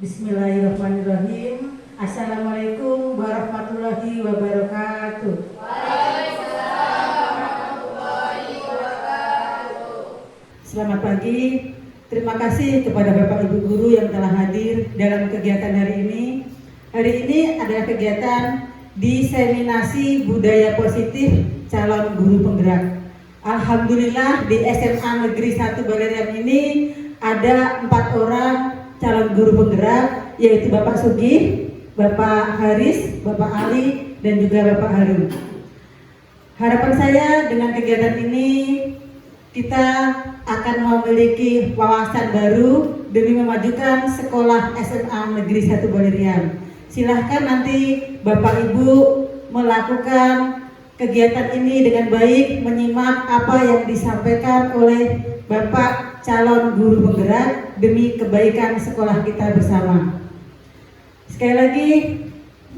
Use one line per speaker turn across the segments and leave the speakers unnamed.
Bismillahirrahmanirrahim. Assalamualaikum warahmatullahi wabarakatuh.
Waalaikumsalam warahmatullahi wabarakatuh.
Selamat pagi. Terima kasih kepada Bapak Ibu Guru yang telah hadir dalam kegiatan hari ini. Hari ini adalah kegiatan diseminasi budaya positif calon guru penggerak. Alhamdulillah di SMA Negeri 1 Balerian ini ada 4 orang calon guru penggerak, yaitu Bapak Sugi, Bapak Haris, Bapak Ali, dan juga Bapak Harun. Harapan saya dengan kegiatan ini kita akan memiliki wawasan baru demi memajukan sekolah SMA Negeri 1 Balerian. Silahkan nanti Bapak Ibu melakukan kegiatan ini dengan baik, menyimak apa yang disampaikan oleh Bapak calon guru penggerak demi kebaikan sekolah kita bersama. Sekali lagi,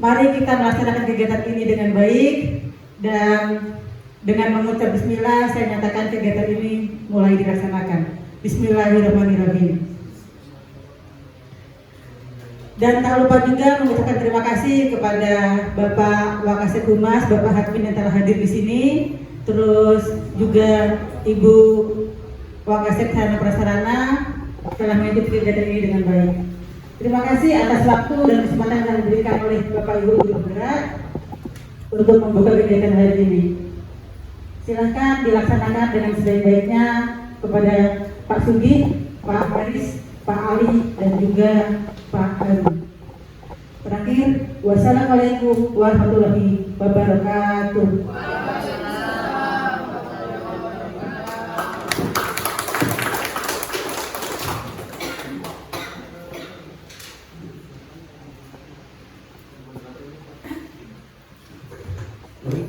mari kita melaksanakan kegiatan ini dengan baik, dan dengan mengucap bismillah saya nyatakan kegiatan ini mulai dilaksanakan. Bismillahirrahmanirrahim. Dan tak lupa juga mengucapkan terima kasih kepada Bapak Wakasek Humas, Bapak Hadmin yang telah hadir di sini, terus juga Ibu Wakasek Sarana Prasarana telah mengikuti kegiatan ini dengan baik. Terima kasih atas waktu dan kesempatan yang diberikan oleh Bapak Ibu Guru Penggerak untuk membuka kegiatan hari ini. Silahkan dilaksanakan dengan sebaik-baiknya kepada Pak Sugi, Pak Haris, Pak Ali, dan juga Pak Harun. Terakhir, wassalamualaikum warahmatullahi wabarakatuh.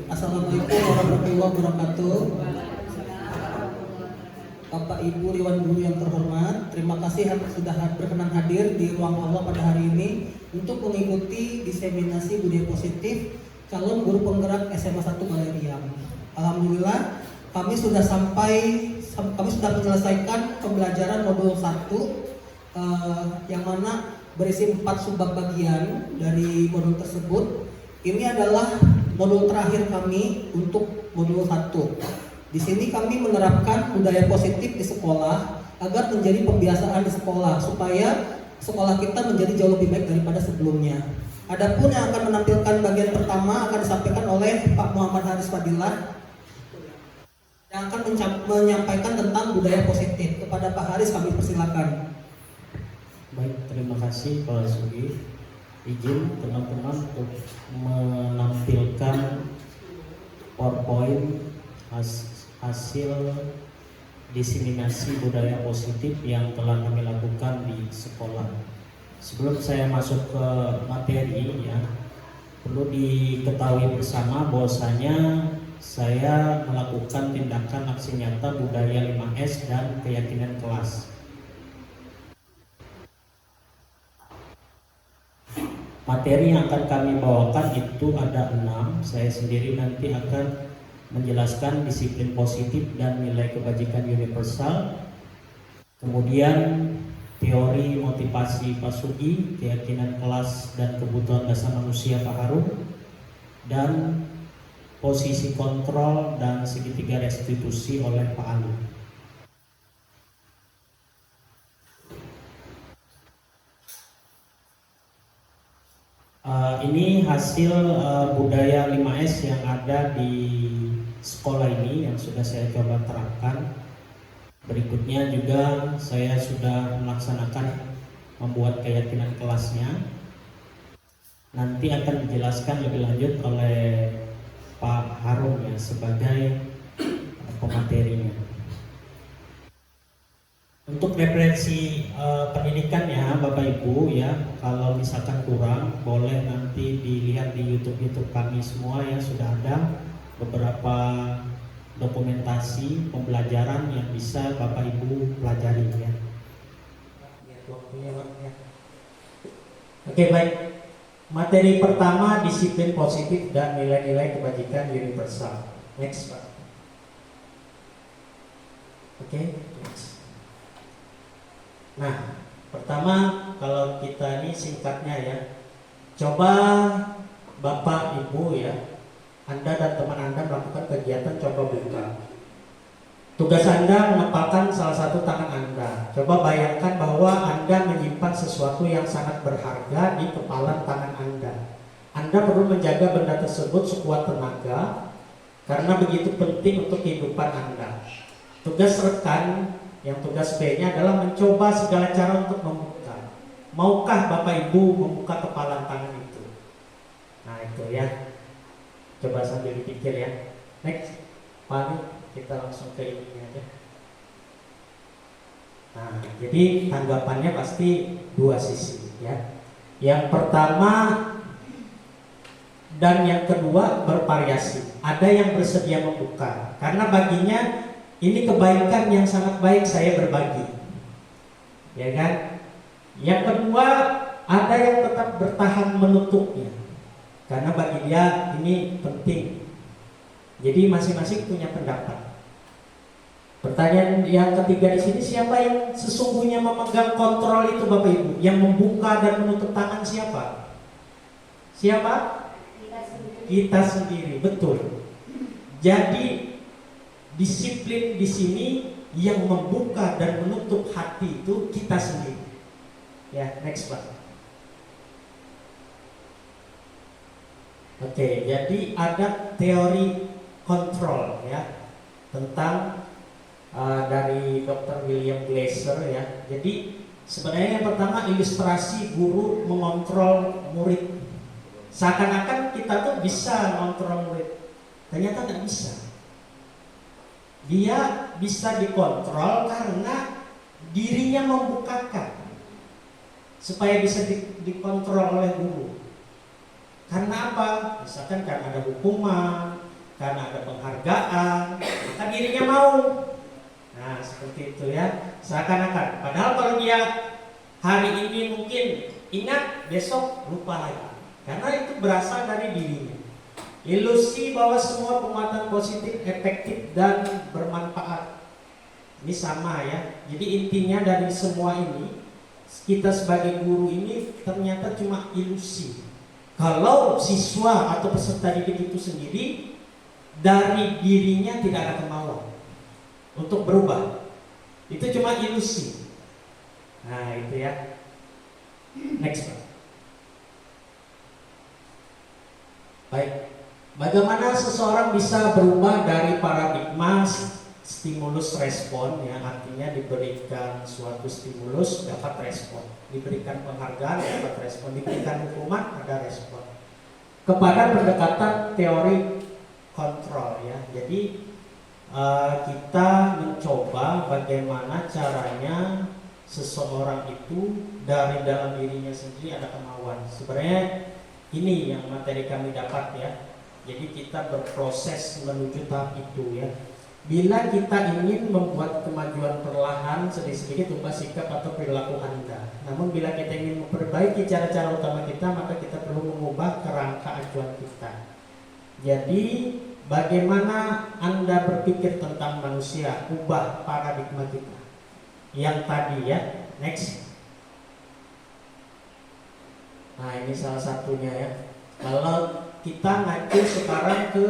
Assalamualaikum warahmatullahi wabarakatuh. Bapak Ibu Dewan Guru yang terhormat, terima kasih sudah berkenan hadir di ruang Allah pada hari ini untuk mengikuti diseminasi budaya positif calon guru penggerak SMA 1 Balerian. Alhamdulillah kami sudah menyelesaikan pembelajaran modul 1 yang mana berisi 4 subbab bagian dari modul tersebut. Ini adalah modul terakhir kami untuk modul 1. Di sini kami menerapkan budaya positif di sekolah agar menjadi pembiasaan di sekolah supaya sekolah kita menjadi jauh lebih baik daripada sebelumnya. Adapun yang akan menampilkan bagian pertama akan disampaikan oleh Pak Muhammad Haris Fadilah yang akan menyampaikan tentang budaya positif. Kepada Pak Haris kami persilakan.
Baik, terima kasih Pak Sugi. Izin teman-teman untuk menampilkan PowerPoint hasil diseminasi budaya positif yang telah kami lakukan di sekolah. Sebelum saya masuk ke materi, ya, perlu diketahui bersama bahwasanya saya melakukan tindakan aksi nyata budaya 5S dan keyakinan kelas. Materi yang akan kami bawakan itu ada 6. Saya sendiri nanti akan menjelaskan disiplin positif dan nilai kebajikan universal, kemudian teori motivasi Pak Sugi, keyakinan kelas dan kebutuhan dasar manusia Pak Harun, dan posisi kontrol dan segitiga restitusi oleh Pak Ali. Ini hasil budaya 5S yang ada di sekolah ini yang sudah saya coba terapkan. Berikutnya juga saya sudah melaksanakan membuat keyakinan kelasnya. Nanti akan dijelaskan lebih lanjut oleh Pak Harun ya sebagai pematerinya. Untuk referensi pendidikannya Bapak Ibu ya, kalau misalkan kurang boleh nanti dilihat di YouTube kami semua ya, sudah ada beberapa dokumentasi pembelajaran yang bisa Bapak Ibu pelajari ya. Oke, baik. Materi pertama disiplin positif dan nilai-nilai kebajikan universal. Next Pak. Oke, next. Nah, Pertama, kalau kita ini singkatnya ya, coba Bapak Ibu ya, Anda dan teman Anda melakukan kegiatan coba buka. Tugas Anda mengepalkan salah satu tangan Anda. Coba bayangkan bahwa Anda menyimpan sesuatu yang sangat berharga di kepalan tangan Anda. Anda perlu menjaga benda tersebut sekuat tenaga karena begitu penting untuk kehidupan Anda. Tugas rekan yang tugas B-nya adalah mencoba segala cara untuk membuka. Maukah Bapak Ibu membuka kepalan tangan itu? Nah itu ya. Coba sambil dipikir ya. Next, Pak, kita langsung ke ini aja. Nah, jadi tanggapannya pasti dua sisi ya. Yang pertama dan yang kedua bervariasi. Ada yang bersedia membuka karena baginya ini kebaikan yang sangat baik saya berbagi. Ya kan? Yang kedua ada yang tetap bertahan menutupnya. Karena bagi dia ini penting. Jadi masing-masing punya pendapat. Pertanyaan yang ketiga di sini, siapa yang sesungguhnya memegang kontrol itu Bapak Ibu? Yang membuka dan menutup tangan siapa? Siapa? Kita sendiri, betul. Jadi disiplin di sini yang membuka dan menutup hati itu kita sendiri. Ya, next Pak. Oke, jadi ada teori kontrol ya tentang dari Dr. William Glasser ya. Jadi sebenarnya yang pertama ilustrasi guru mengontrol murid. Seakan-akan kita tuh bisa mengontrol murid, ternyata nggak bisa. Dia bisa dikontrol karena dirinya membukakan supaya bisa dikontrol oleh guru. Karena apa? Misalkan karena ada hukuman, karena ada penghargaan, maka dirinya mau. Nah seperti itu ya, seakan-akan. Padahal kalau dia hari ini mungkin ingat, besok lupa lagi. Karena itu berasal dari dirinya. Ilusi bahwa semua penguatan positif efektif dan bermanfaat. Ini sama ya. Jadi intinya dari semua ini, kita sebagai guru ini ternyata cuma ilusi. Kalau siswa atau peserta didik itu sendiri dari dirinya tidak ada kemauan untuk berubah, itu cuma ilusi. Nah itu ya. Next Pak. Baik, bagaimana seseorang bisa berubah dari paradigma stimulus respon ya, artinya diberikan suatu stimulus dapat respon, diberikan penghargaan dapat respon, diberikan hukuman ada respon, kepada pendekatan teori kontrol ya. Jadi kita mencoba bagaimana caranya seseorang itu dari dalam dirinya sendiri ada kemauan. Sebenarnya ini yang materi kami dapat ya. Jadi kita berproses menuju tahap itu ya. Bila kita ingin membuat kemajuan perlahan sedikit-sedikit ubah sikap atau perilaku Anda. Namun bila kita ingin memperbaiki cara-cara utama kita, maka kita perlu mengubah kerangka acuan kita. Jadi bagaimana Anda berpikir tentang manusia, ubah paradigma kita. Yang tadi ya, next. Nah ini salah satunya ya. Kalau kita ngacu sekarang ke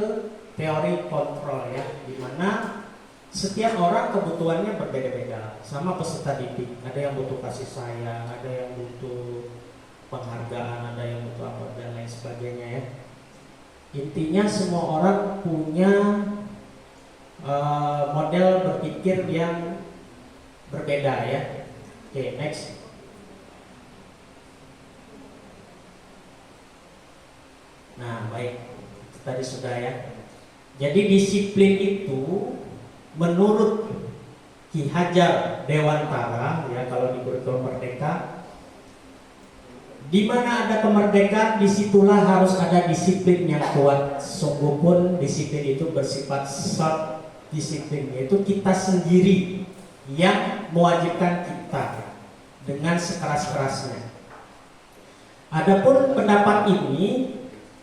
teori kontrol ya, dimana setiap orang kebutuhannya berbeda-beda. Sama peserta didik, ada yang butuh kasih sayang, ada yang butuh penghargaan, ada yang butuh apa dan lain sebagainya ya. Intinya semua orang punya model berpikir yang berbeda ya. Oke, next. Nah, baik. Tadi sudah ya. Jadi disiplin itu menurut Ki Hajar Dewantara ya, kalau di kurikulum Merdeka, di mana ada kemerdekaan disitulah harus ada disiplin yang kuat. Sungguh pun disiplin itu bersifat self disiplin, yaitu kita sendiri yang mewajibkan kita dengan sekeras-kerasnya. Adapun pendapat ini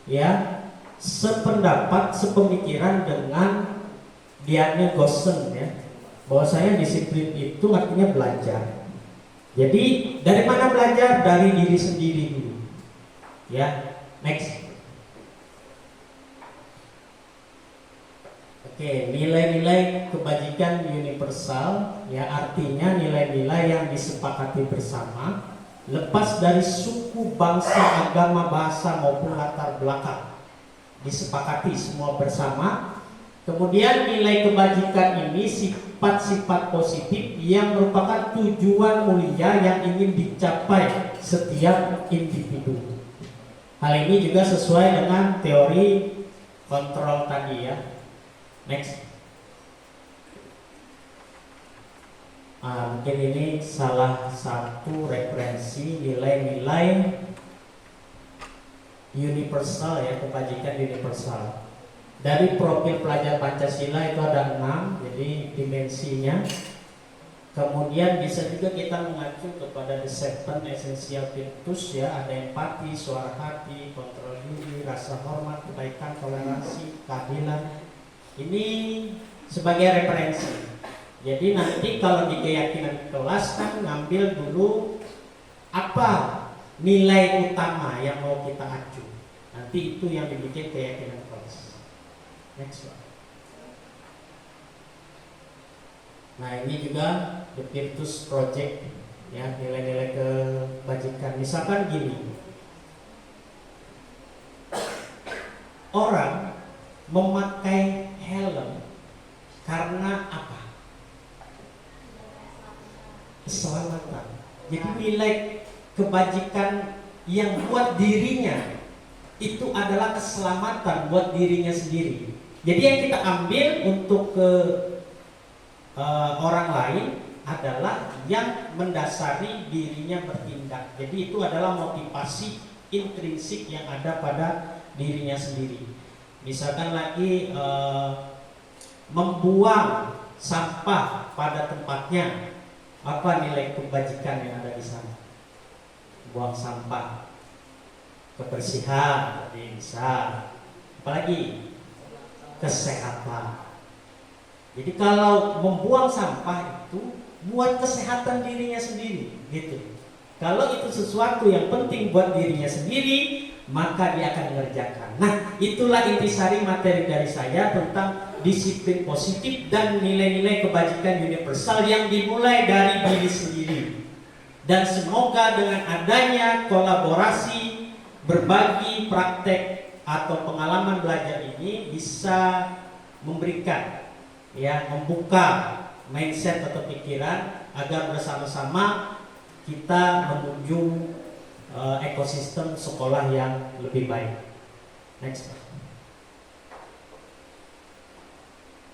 ya sependapat, sepemikiran dengan Diane Gossen ya, bahwasanya disiplin itu artinya belajar. Jadi dari mana belajar? Dari diri sendiri dulu. Ya, next. Oke, nilai-nilai kebajikan universal, ya artinya nilai-nilai yang disepakati bersama, lepas dari suku, bangsa, agama, bahasa maupun latar belakang. Disepakati semua bersama. Kemudian nilai kebajikan ini sifat-sifat positif yang merupakan tujuan mulia yang ingin dicapai setiap individu. Hal ini juga sesuai dengan teori kontrol tadi ya. Next. Mungkin ini salah satu referensi nilai-nilai universal ya, kebajikan universal. Dari profil pelajar Pancasila itu ada 6, jadi dimensinya. Kemudian bisa juga kita mengacu kepada the 7 essential virtues ya, ada empati, suara hati, kontrol diri, rasa hormat, kebaikan, toleransi, keadilan. Ini sebagai referensi. Jadi nanti kalau di keyakinan kelas kan ngambil dulu apa nilai utama yang mau kita acu. Nanti itu yang dibikin keyakinan kelas. Next one. Nah ini juga the Virtus Project ya, nilai-nilai kebajikan. Misalkan gini, orang memakai helm karena apa? Keselamatan. Jadi nilai kebajikan yang buat dirinya itu adalah keselamatan buat dirinya sendiri. Jadi yang kita ambil untuk ke orang lain adalah yang mendasari dirinya bertindak. Jadi itu adalah motivasi intrinsik yang ada pada dirinya sendiri. Misalkan lagi membuang sampah pada tempatnya, apa nilai kebajikan yang ada di sana? Buang sampah, kebersihan, tadi bisa. Apalagi kesehatan. Jadi kalau membuang sampah itu buat kesehatan dirinya sendiri, gitu. Kalau itu sesuatu yang penting buat dirinya sendiri, maka dia akan mengerjakan. Nah, itulah intisari materi dari saya tentang disiplin positif dan nilai-nilai kebajikan universal yang dimulai dari diri sendiri. Dan semoga dengan adanya kolaborasi, berbagi praktek atau pengalaman belajar ini bisa memberikan, ya, membuka mindset atau pikiran agar bersama-sama kita menuju ekosistem sekolah yang lebih baik. Next.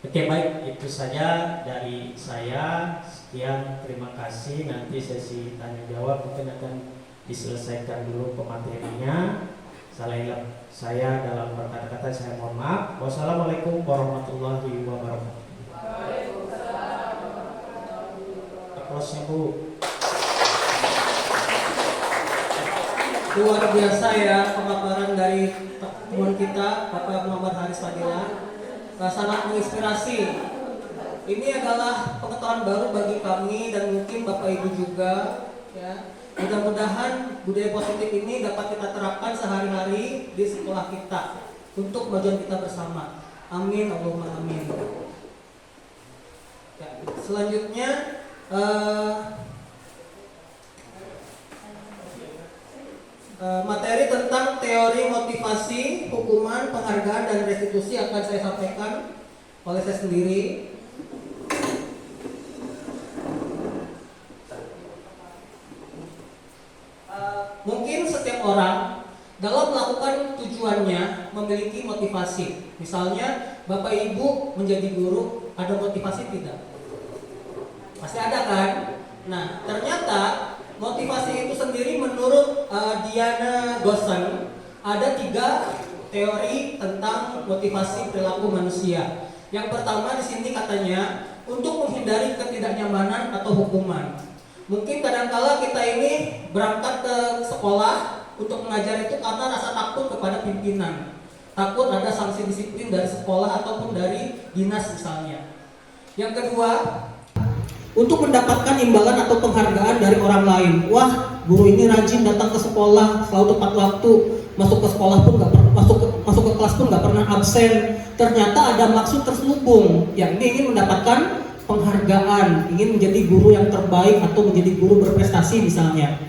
Oke, baik, itu saja dari saya. Sekian, terima kasih. Nanti sesi tanya jawab mungkin akan diselesaikan dulu pematerinya. Salah hilap saya dalam berkata-kata, saya mohon maaf. Wassalamualaikum warahmatullahi wabarakatuh. Aplausnya Bu.
Luar biasa ya pemaparan dari teman kita Bapak Muhammad Haris Fadilah, sangat menginspirasi. Ini adalah pengetahuan baru bagi kami dan mungkin Bapak Ibu juga ya. Mudah-mudahan budaya positif ini dapat kita terapkan sehari-hari di sekolah kita untuk kemajuan kita bersama. Amin, Allahumma amin. Ya, selanjutnya materi tentang teori motivasi, hukuman, penghargaan, dan restitusi akan saya sampaikan oleh saya sendiri. Mungkin setiap orang dalam melakukan tujuannya memiliki motivasi. Misalnya Bapak Ibu menjadi guru, ada motivasi tidak? Pasti ada kan? Nah, ternyata motivasi itu sendiri menurut Diana Gossen ada 3 teori tentang motivasi perilaku manusia. Yang pertama di sini katanya untuk menghindari ketidaknyamanan atau hukuman. Mungkin kadang-kala kita ini berangkat ke sekolah untuk mengajar itu karena rasa takut kepada pimpinan. Takut ada sanksi disiplin dari sekolah ataupun dari dinas misalnya. Yang kedua, untuk mendapatkan imbalan atau penghargaan dari orang lain. Wah, guru ini rajin datang ke sekolah, selalu tepat waktu, masuk ke sekolah pun nggak pernah masuk ke kelas pun nggak pernah absen. Ternyata ada maksud terselubung, yakni ingin mendapatkan penghargaan, ingin menjadi guru yang terbaik atau menjadi guru berprestasi misalnya.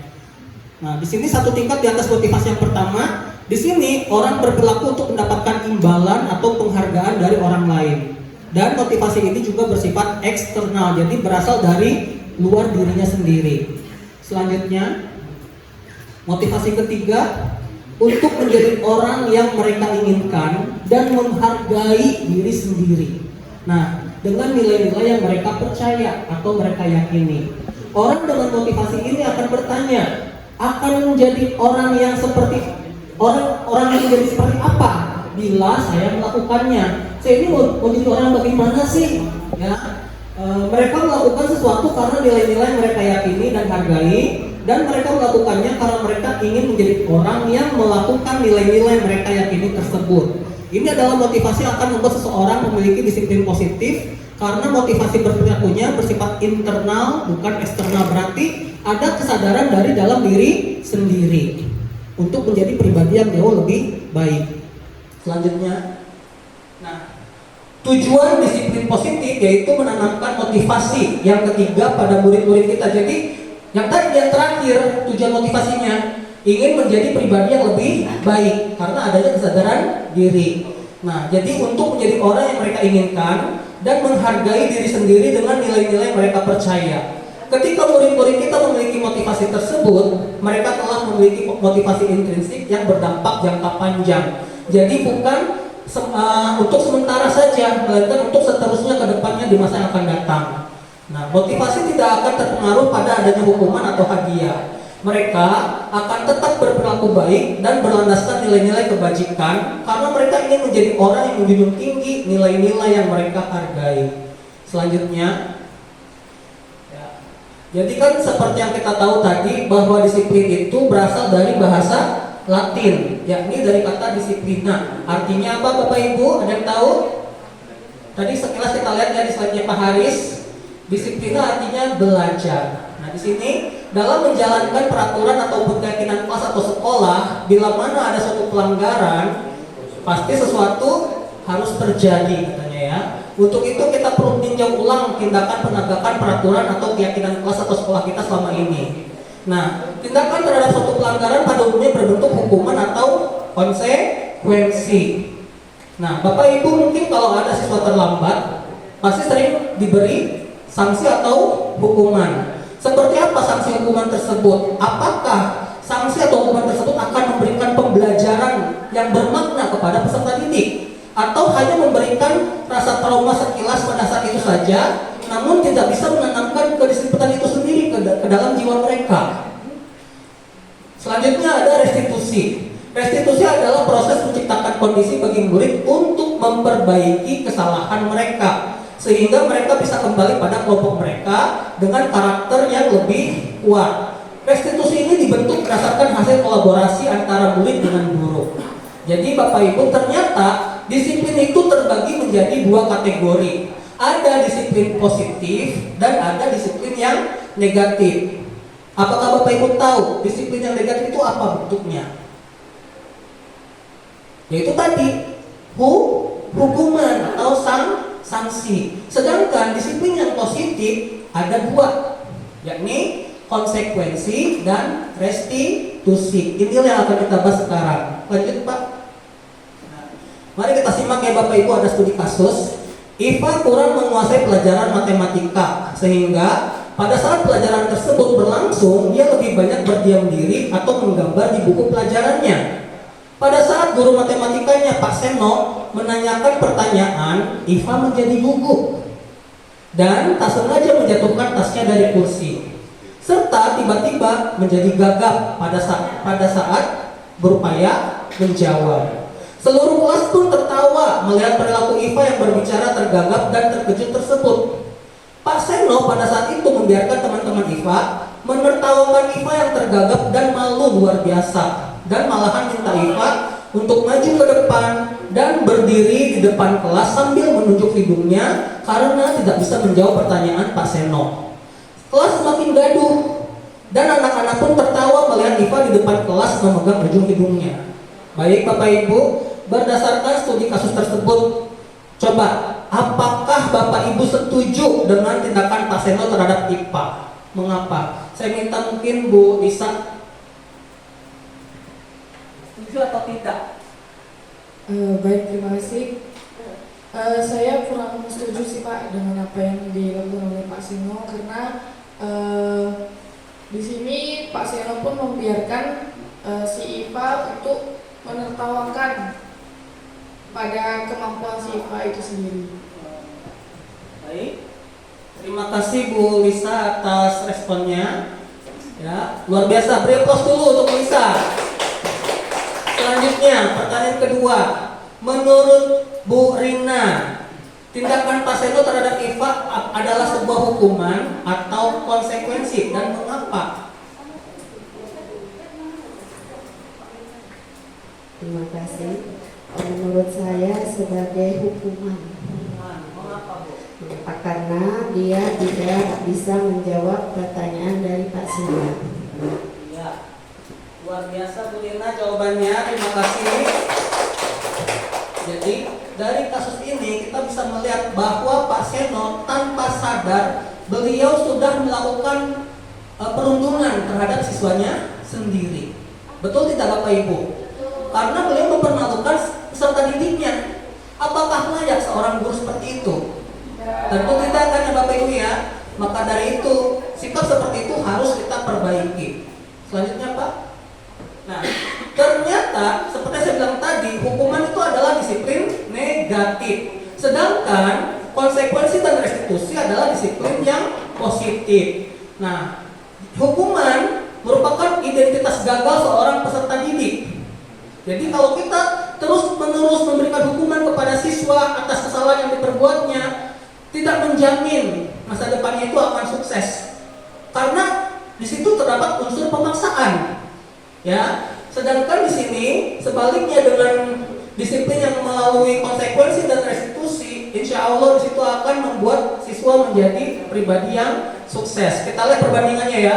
Nah, di sini satu tingkat di atas motivasi yang pertama. Di sini orang berperilaku untuk mendapatkan imbalan atau penghargaan dari orang lain. Dan motivasi ini juga bersifat eksternal, jadi berasal dari luar dirinya sendiri. Selanjutnya, motivasi ketiga, untuk menjadi orang yang mereka inginkan dan menghargai diri sendiri. Nah, dengan nilai-nilai yang mereka percaya atau mereka yakini. Orang dengan motivasi ini akan bertanya, akan menjadi orang yang seperti orang yang menjadi seperti apa bila saya melakukannya. Saya ini mau jadi orang bagaimana sih? Ya, mereka melakukan sesuatu karena nilai-nilai mereka yakini dan hargai, dan mereka melakukannya karena mereka ingin menjadi orang yang melakukan nilai-nilai mereka yakini tersebut. Ini adalah motivasi yang akan membuat seseorang memiliki disiplin positif, karena motivasi berperilakunya bersifat internal bukan eksternal, berarti ada kesadaran dari dalam diri sendiri untuk menjadi pribadi yang jauh lebih baik. Selanjutnya, nah, tujuan disiplin positif yaitu menanamkan motivasi yang ketiga pada murid-murid kita. Jadi yang tadi yang terakhir, tujuan motivasinya ingin menjadi pribadi yang lebih baik karena adanya kesadaran diri. Nah, jadi untuk menjadi orang yang mereka inginkan dan menghargai diri sendiri dengan nilai-nilai mereka percaya. Ketika murid-murid kita memiliki motivasi tersebut, mereka telah memiliki motivasi intrinsik yang berdampak jangka panjang. Jadi bukan untuk sementara saja, melainkan untuk seterusnya ke depannya di masa yang akan datang. Nah, motivasi tidak akan terpengaruh pada adanya hukuman atau hadiah. Mereka akan tetap berperilaku baik dan berlandaskan nilai-nilai kebajikan karena mereka ingin menjadi orang yang menjunjung tinggi nilai-nilai yang mereka hargai. Selanjutnya, jadi kan seperti yang kita tahu tadi bahwa disiplin itu berasal dari bahasa Latin, yakni dari kata disiplina. Artinya apa Bapak Ibu? Ada yang tahu? Tadi sekilas kita lihat ya di slide-nya Pak Haris. Disiplina artinya belajar. Nah, di sini dalam menjalankan peraturan ataupun keyakinan kelas atau sekolah, bila mana ada suatu pelanggaran, pasti sesuatu harus terjadi katanya ya. Untuk itu kita perlu tinjau ulang tindakan penegakan peraturan atau keyakinan kelas atau sekolah kita selama ini. Nah, tindakan terhadap suatu pelanggaran pada umumnya berbentuk hukuman atau konsekuensi. Nah, Bapak Ibu mungkin kalau ada siswa terlambat, pasti sering diberi sanksi atau hukuman. Seperti apa sanksi hukuman tersebut? Apakah sanksi atau hukuman tersebut akan memberikan pembelajaran yang bermakna kepada peserta didik? Atau hanya memberikan rasa trauma sekilas pada saat itu saja, namun tidak bisa menanamkan kedisiplinan itu sendiri ke dalam jiwa mereka. Selanjutnya ada restitusi. Restitusi adalah proses menciptakan kondisi bagi murid untuk memperbaiki kesalahan mereka, sehingga mereka bisa kembali pada kelompok mereka dengan karakter yang lebih kuat. Restitusi ini dibentuk berdasarkan hasil kolaborasi antara murid dengan guru. Jadi Bapak Ibu, ternyata disiplin itu terbagi menjadi dua kategori. Ada disiplin positif dan ada disiplin yang negatif. Apakah Bapak Ibu tahu disiplin yang negatif itu apa bentuknya? Yaitu tadi hukuman atau sanksi. Sedangkan disiplin yang positif ada dua, yakni konsekuensi dan restitusi. Inilah yang akan kita bahas sekarang. Lanjut Pak. Mari kita simak ya Bapak Ibu, ada studi kasus. Iva kurang menguasai pelajaran matematika, sehingga pada saat pelajaran tersebut berlangsung, dia lebih banyak berdiam diri atau menggambar di buku pelajarannya. Pada saat guru matematikanya Pak Seno menanyakan pertanyaan, Iva menjadi gugup dan tak sengaja menjatuhkan tasnya dari kursi, serta tiba-tiba menjadi gagap pada saat berupaya menjawab. Seluruh kelas pun tertawa melihat perilaku Iva yang berbicara tergagap dan terkejut tersebut. Pak Seno pada saat itu membiarkan teman-teman Iva menertawakan Iva yang tergagap dan malu luar biasa, dan malahan minta Iva untuk maju ke depan dan berdiri di depan kelas sambil menunjuk hidungnya karena tidak bisa menjawab pertanyaan Pak Seno. kelas semakin gaduh, dan anak-anak pun tertawa melihat Iva di depan kelas memegang ujung hidungnya. Baik Bapak Ibu, berdasarkan studi kasus tersebut, coba apakah Bapak Ibu setuju dengan tindakan Pak Seno terhadap Iva? Mengapa? Saya minta mungkin Bu Lisa, setuju atau tidak?
Baik, terima kasih. Saya kurang setuju sih Pak dengan apa yang dilakukan oleh Pak Seno, karena di sini Pak Seno pun membiarkan si Iva untuk menertawakan pada kemampuan si Iva itu sendiri.
Baik, terima kasih Bu Lisa atas responnya. Ya, luar biasa. Beri aplaus dulu untuk Bu Lisa. Selanjutnya, pertanyaan kedua. Menurut Bu Rina, tindakan Pak Seno terhadap Iva adalah sebuah hukuman atau konsekuensi, dan mengapa?
Terima kasih. Menurut saya sebagai hukuman.
Mengapa, Bu?
Karena dia tidak bisa menjawab pertanyaan dari Pak Seno.
Ya, luar biasa Bu Rina jawabannya. Terima kasih. Jadi dari kasus ini kita bisa melihat bahwa Pak Seno tanpa sadar beliau sudah melakukan perundungan terhadap siswanya sendiri. Betul tidak Bapak Ibu? Karena beliau mempermalukan peserta didiknya. Apakah layak seorang guru seperti itu? Tentu tidak kan ya Bapak Ibu ya. Maka dari itu sikap seperti itu harus kita perbaiki. Selanjutnya Pak. Nah, ternyata seperti saya bilang tadi, hukuman itu adalah disiplin negatif. Sedangkan konsekuensi dan restitusi adalah disiplin yang positif. Nah, hukuman merupakan identitas gagal seorang peserta didik. Jadi kalau kita terus-menerus memberikan hukuman kepada siswa atas kesalahan yang diperbuatnya, tidak menjamin masa depannya itu akan sukses. Karena di situ terdapat unsur pemaksaan. Ya, sedangkan di sini sebaliknya dengan disiplin yang melalui konsekuensi dan restitusi, insya Allah di situ akan membuat siswa menjadi pribadi yang sukses. Kita lihat perbandingannya ya.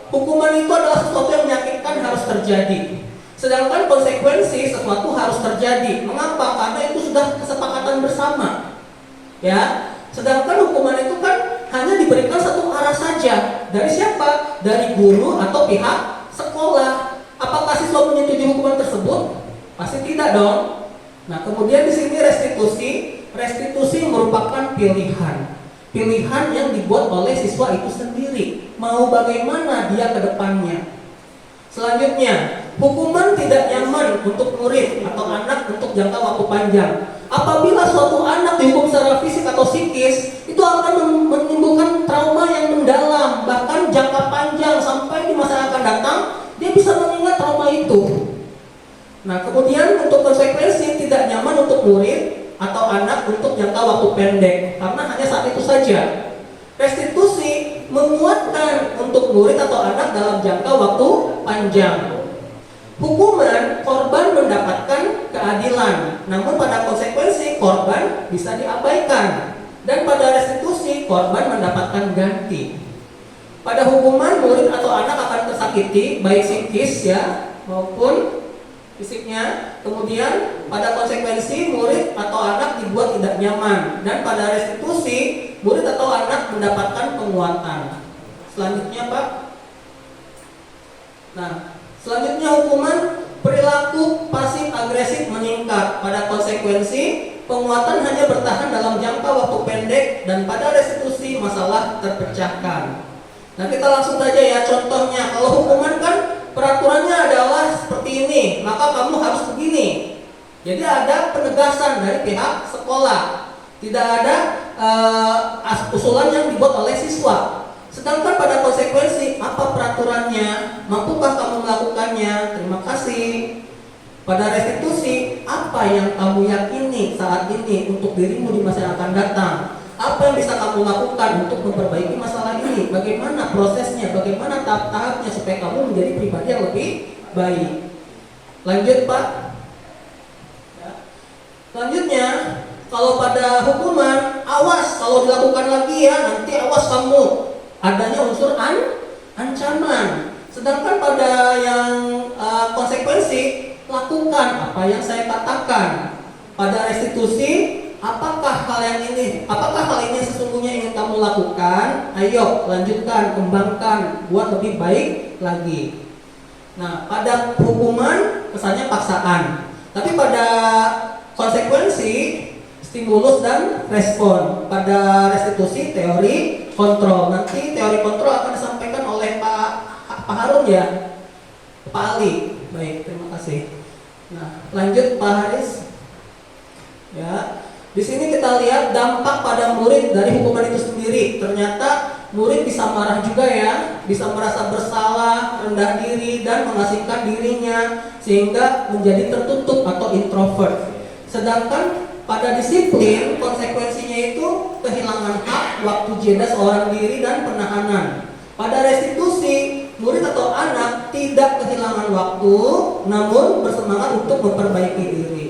Hukuman itu adalah sesuatu yang menyakitkan harus terjadi. Sedangkan konsekuensi sesuatu harus terjadi. Mengapa? Karena itu sudah kesepakatan bersama. Ya, sedangkan hukuman itu kan hanya diberikan satu arah saja. Dari siapa? Dari guru atau pihak sekolah. Apakah siswa menyetujui hukuman tersebut? Pasti tidak dong. Nah, kemudian di sini restitusi. Restitusi merupakan pilihan. Pilihan yang dibuat oleh siswa itu sendiri. Mau bagaimana dia ke depannya. Selanjutnya, hukuman tidak nyaman untuk murid atau anak untuk jangka waktu panjang. Apabila suatu anak dihukum secara fisik atau psikis, itu akan menimbulkan trauma yang mendalam, bahkan jangka panjang sampai di masa yang akan datang, dia bisa mengingat trauma itu. Nah, kemudian untuk konsekuensi tidak nyaman untuk murid atau anak untuk jangka waktu pendek, karena hanya saat itu saja. Restitusi menguatkan untuk murid atau anak dalam jangka waktu panjang. Hukuman, korban mendapatkan keadilan, namun pada konsekuensi korban bisa diabaikan, dan pada restitusi korban mendapatkan ganti. Pada hukuman, murid atau anak akan tersakiti baik psikis ya maupun fisiknya. Kemudian pada konsekuensi murid atau anak dibuat tidak nyaman, dan pada restitusi murid atau anak mendapatkan penguatan. Selanjutnya Pak. Nah, selanjutnya hukuman perilaku pasif agresif meningkat. Pada konsekuensi penguatan hanya bertahan dalam jangka waktu pendek, dan pada restitusi masalah terpecahkan. Nah, kita langsung saja ya contohnya. Kalau hukuman kan peraturannya adalah seperti ini, maka kamu harus begini. Jadi ada penegasan dari pihak sekolah. Tidak ada usulan yang dibuat oleh siswa. Sedangkan pada konsekuensi, apa peraturannya? Mampukah kamu melakukannya? Terima kasih. Pada restitusi, apa yang kamu yakini saat ini untuk dirimu di masa yang akan datang? Apa yang bisa kamu lakukan untuk memperbaiki masalah ini? Bagaimana prosesnya? Bagaimana tahap-tahapnya supaya kamu menjadi pribadi yang lebih baik? Lanjut Pak. Selanjutnya, kalau pada hukuman, awas kalau dilakukan lagi ya, nanti awas kamu adanya unsur ancaman. Sedangkan pada yang konsekuensi, lakukan apa yang saya katakan. Pada restitusi, apakah hal ini sesungguhnya ingin kamu lakukan? Ayo lanjutkan, kembangkan, buat lebih baik lagi. Nah, pada hukuman kesannya paksaan, tapi pada konsekuensi stimulus dan respon. Pada restitusi teori kontrol. Nanti teori kontrol akan disampaikan oleh Pak Harun ya, Pak Ali. Baik, terima kasih. Nah, lanjut Pak Haris. Ya, di sini kita lihat dampak pada murid dari hukuman itu sendiri. Ternyata murid bisa marah juga ya, bisa merasa bersalah, rendah diri, dan mengasingkan dirinya sehingga menjadi tertutup atau introvert. Sedangkan pada disiplin, konsekuensinya itu kehilangan hak, waktu jeda seorang diri, dan penahanan. Pada restitusi, murid atau anak tidak kehilangan waktu, namun bersemangat untuk memperbaiki diri.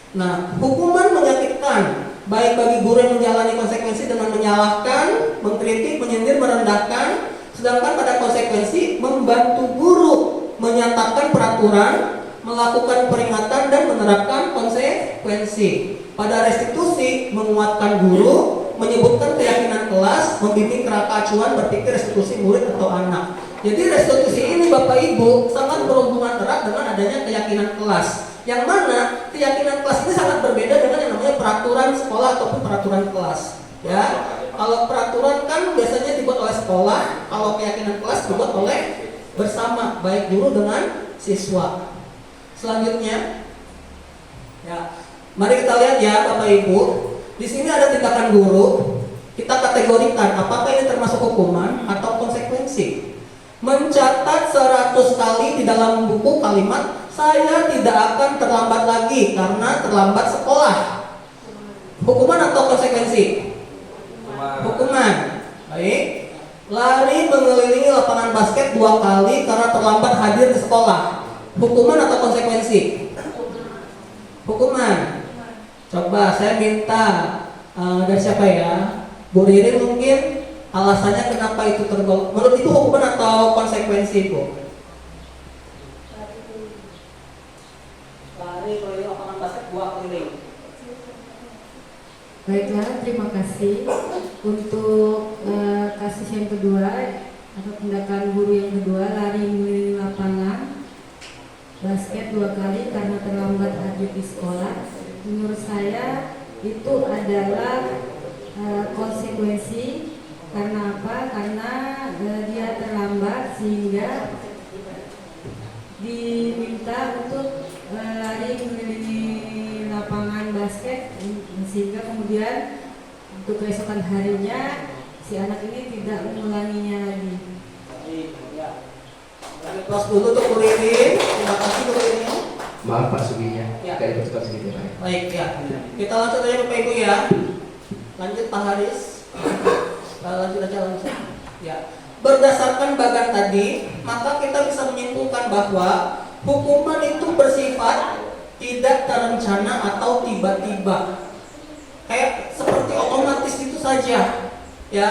Nah, hukuman menyakitkan, baik bagi guru yang menjalani konsekuensi dengan menyalahkan, mengkritik, menyindir, merendahkan. Sedangkan pada konsekuensi, membantu guru menyatakan peraturan, melakukan peringatan, dan menerapkan konsekuensi. Pada restitusi, menguatkan guru, menyebutkan keyakinan kelas, membimbing kerangka acuan berpikir restitusi murid atau anak. Jadi restitusi ini Bapak Ibu sangat berhubungan erat dengan adanya keyakinan kelas. Yang mana keyakinan kelas ini sangat berbeda dengan yang namanya peraturan sekolah ataupun peraturan kelas. Ya, kalau peraturan kan biasanya dibuat oleh sekolah, kalau keyakinan kelas dibuat oleh bersama, baik guru dengan siswa. Selanjutnya, ya, mari kita lihat ya Bapak Ibu. Di sini ada tindakan guru. Kita kategorikan apakah ini termasuk hukuman atau konsekuensi. Mencatat 100 kali di dalam buku kalimat saya tidak akan terlambat lagi karena terlambat sekolah. Hukuman atau konsekuensi? Hukuman. Baik. Lari mengelilingi lapangan basket 2 kali karena terlambat hadir di sekolah. Hukuman atau konsekuensi? Hukuman. Coba saya minta dari siapa ya? Bu Riri mungkin alasannya kenapa itu tergolong. Menurut itu hukuman atau konsekuensi, Bu? Lari keliling lapangan basket 2 keliling.
Baiklah, terima kasih. Untuk kasus yang kedua atau tindakan guru yang kedua, lari mengelilingi lapangan basket 2 kali karena terlambat hadir di sekolah. Menurut saya itu adalah konsekuensi. Karena apa? Karena dia terlambat sehingga diminta untuk lari mengelilingi lapangan basket, sehingga kemudian untuk keesokan harinya si anak ini tidak mengulanginya lagi.
Kelas dulu untuk Bu Riri. Terima kasih Bu Riri.
Maaf Pak Suginya,
Ya.
dari Ustaz gitu Pak.
Baik ya. Kita lanjut aja Bapak Ibu ya. Lanjut Pak Haris. Lanjut aja langsung. Ya. Berdasarkan bagan tadi, maka kita bisa menyimpulkan bahwa hukuman itu bersifat tidak terencana atau tiba-tiba. Kayak seperti otomatis itu saja. Ya,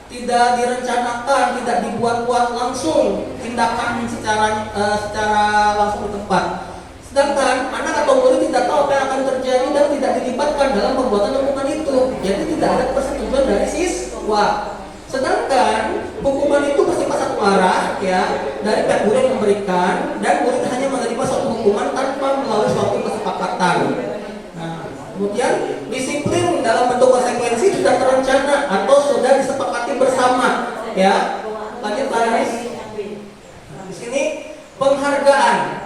tidak direncanakan, tidak dibuat-buat langsung tindakan secara langsung di tempat. Sedangkan anak atau murid tidak tahu apa yang akan terjadi dan tidak dilibatkan dalam pembuatan hukuman itu. Jadi tidak ada persetujuan dari siswa. Sedangkan hukuman itu bersifat satu arah ya, dari pihak guru yang memberikan, dan murid hanya menerima suatu hukuman tanpa melalui suatu kesepakatan. Nah, kemudian disiplin dalam bentuk konsekuensi sudah terencana atau sudah disepakati bersama ya. Lanjut Pak Haris. Nah, di sini penghargaan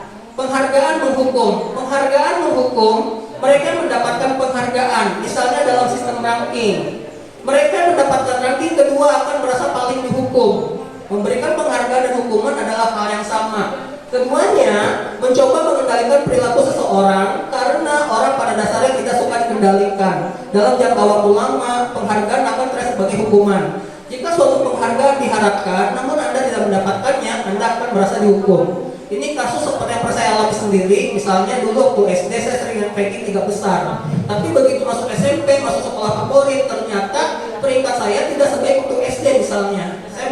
menghukum. Penghargaan menghukum, mereka mendapatkan penghargaan, misalnya dalam sistem ranking. Mereka mendapatkan ranking kedua akan merasa paling dihukum. Memberikan penghargaan dan hukuman adalah hal yang sama. Keduanya mencoba mengendalikan perilaku seseorang karena orang pada dasarnya tidak suka dikendalikan. Dalam jangka waktu lama, penghargaan akan terasa sebagai hukuman. Jika suatu penghargaan diharapkan, namun Anda tidak mendapatkannya, Anda akan merasa dihukum. Ini kasus seperti yang saya alami sendiri. Misalnya dulu waktu SD saya sering ranking 3 besar. Tapi begitu masuk SMP, masuk sekolah favorit, ternyata peringkat saya tidak sebaik waktu SD misalnya. Saya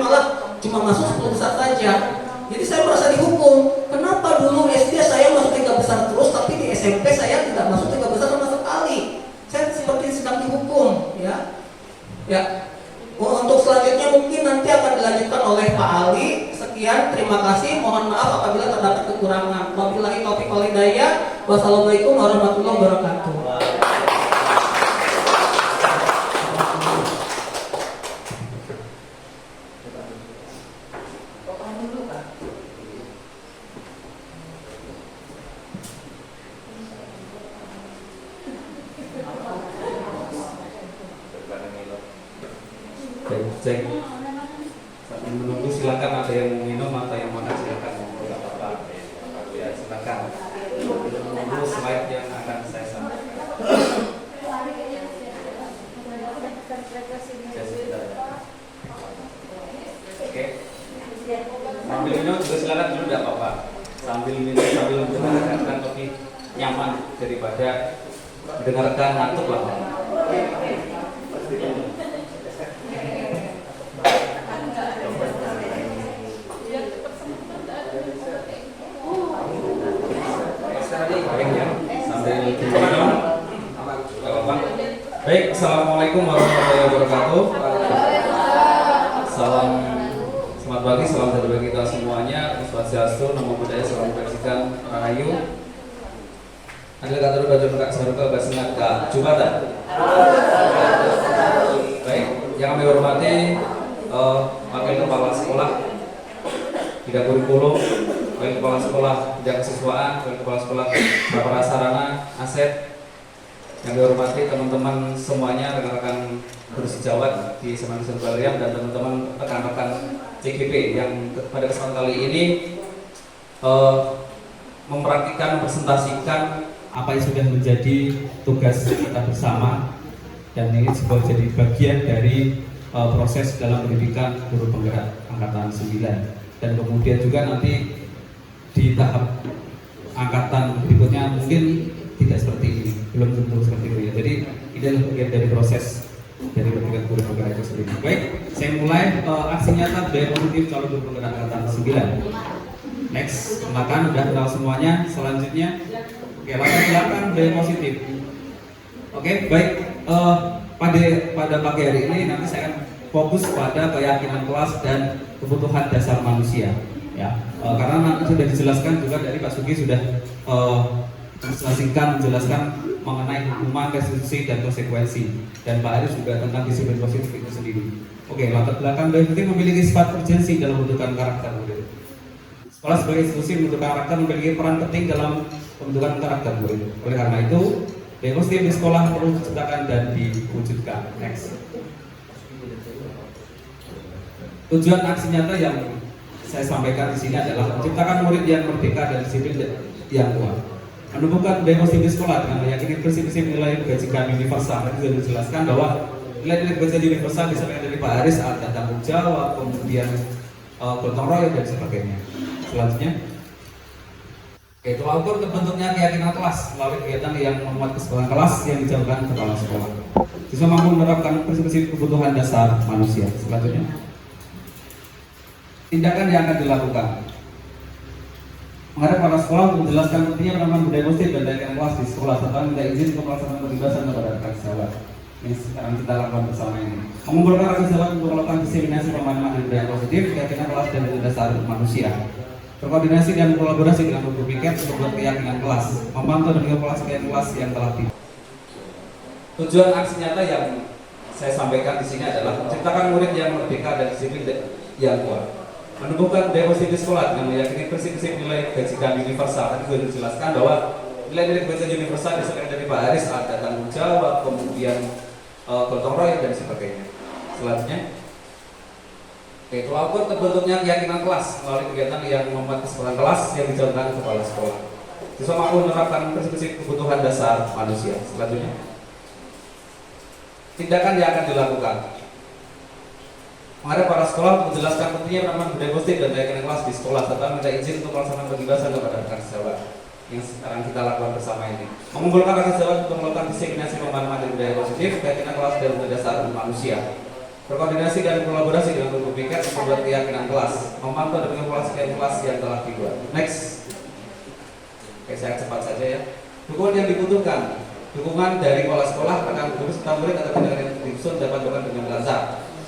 cuma masuk 10 besar saja. Jadi saya merasa dihukum. Kenapa dulu SD saya masuk 3 besar terus, tapi di SMP saya tidak masuk 3 besar sama sekali? Saya seperti sedang dihukum, ya. Ya. Untuk selanjutnya mungkin nanti akan dilanjutkan oleh Pak Ali. Sekian, terima kasih. Mohon maaf apabila terdapat kekurangan. Wabillahi taufiq wal hidayah. Wassalamualaikum warahmatullahi wabarakatuh.
Cek. Sambil menunggu silakan, ada yang mau minum atau yang makan silakan, nggak apa-apa. Ya silakan. Menunggu slide yang akan saya sampaikan. Oke. Sambil minum juga silakan dulu, nggak apa-apa. Sambil minum sambil mendengarkan kan lebih nyaman daripada mendengarkan ngantuk lah. Baik, assalamualaikum warahmatullahi wabarakatuh. Salam selamat pagi, salam sejahtera kita semuanya. Swastiastu, namo buddhaya, salam kebajikan, rahayu. Adalah kata baca mereka surga basengat ke Jumatan. Baik, yang kami hormati wakil kepala sekolah, bidang kurikulum, wakil kepala sekolah bidang kesiswaan, wakil kepala sekolah prasarana, aset. Yang dihormati teman-teman semuanya, rekan-rekan guru sejawat di Semangat Baleriam dan teman-teman rekan-rekan CGP yang pada kesempatan kali ini mempraktikkan, mempresentasikan apa yang sudah menjadi tugas kita bersama, dan ini sebuah jadi bagian dari proses dalam pendidikan guru penggerak angkatan 9, dan kemudian juga nanti di tahap angkatan berikutnya mungkin tidak seperti ini, belum tentu seperti itu ya. Jadi ini adalah bagian dari proses dari pendidikan guru penggerak itu sendiri. Baik, saya mulai aksi nyata budaya positif calon guru penggerak angkatan 9. Next, silakan, udah kenal semuanya. Selanjutnya, oke, latar belakang budaya positif. Oke, baik. Pada pagi hari ini nanti saya akan fokus pada keyakinan kelas dan kebutuhan dasar manusia. Ya, karena nanti sudah dijelaskan juga dari Pak Sugi sudah menjelaskan mengenai hukuman, restitusi, dan konsekuensi, dan Pak Aris juga tentang disiplin positif itu sendiri. Oke, latar belakang budaya positif memiliki sifat urgensi dalam pembentukan karakter murid. Sekolah sebagai institusi pembentukan karakter memiliki peran penting dalam pembentukan karakter murid. Oleh karena itu, budaya positif di sekolah perlu diciptakan dan diwujudkan. Next. Tujuan aksi nyata yang saya sampaikan di sini adalah menciptakan murid yang merdeka dan disiplin yang kuat. Menumbuhkan budaya positif di sekolah dengan meyakini prinsip-prinsip nilai kebajikan universal. Tadi sudah dijelaskan bahwa nilai-nilai kebajikan universal disampaikan dari Pak Aris, ada tanggung jawab, kemudian gotong royong dan sebagainya. Selanjutnya, tolak ukur terbentuknya keyakinan kelas melalui kegiatan yang memuat kesepakatan kelas yang dijalankan kepala sekolah. Siswa mampu menerapkan prinsip-prinsip kebutuhan dasar manusia. Selanjutnya, tindakan yang akan dilakukan. Menghadap para sekolah untuk menjelaskan pentingnya penanaman budaya positif dan keyakinan kelas di sekolah, serta minta izin untuk melaksanakan kebebasan kepada rekan sejawat. Ini sekarang kita lakukan bersama ini. Mengumpulkan rekan sejawat untuk melakukan diseminasi pemahaman budaya positif, keyakinan kelas dan dasar manusia. Berkoordinasi dan kolaborasi dengan guru piket untuk membuat keyakinan kelas, memantau dan mengevaluasi keyakinan kelas yang telah di. Tujuan aksi nyata yang saya sampaikan di sini adalah menciptakan murid yang merdeka dan disiplin yang kuat. Menumbuhkan budaya positif di sekolah dengan meyakini prinsip-prinsip nilai kebajikan universal. Tadi sudah dijelaskan bahwa nilai-nilai kebajikan universal disampaikan dari Pak Aris, ada tanggung jawab, kemudian gotong royong dan sebagainya. Selanjutnya, tolak ukur terbentuknya keyakinan kelas melalui kegiatan yang membuat kesepakatan kelas yang dijalankan kepala sekolah. Siswa mampu menerapkan prinsip-prinsip kebutuhan dasar manusia. Selanjutnya, tindakan yang akan dilakukan. Menghadap para sekolah untuk menjelaskan pentingnya penanaman budaya positif dan keyakinan kelas di sekolah, serta minta izin untuk melaksanakan kebebasan kepada rekan sejawat yang sekarang kita lakukan bersama ini. Mengumpulkan rekan sejawat untuk melakukan diseminasi pemahaman budaya positif, keyakinan kelas dan dasar manusia. berkoordinasi dan kolaborasi dengan guru piket membuat keyakinan kelas, memantau dan mengepulasikan kelas yang telah dibuat. Next. Oke, saya cepat saja ya. Dukungan yang dibutuhkan, dukungan dari kepala sekolah, rekan guru serta murid atau tindakan yang disusun dapat dilakukan dengan lancar.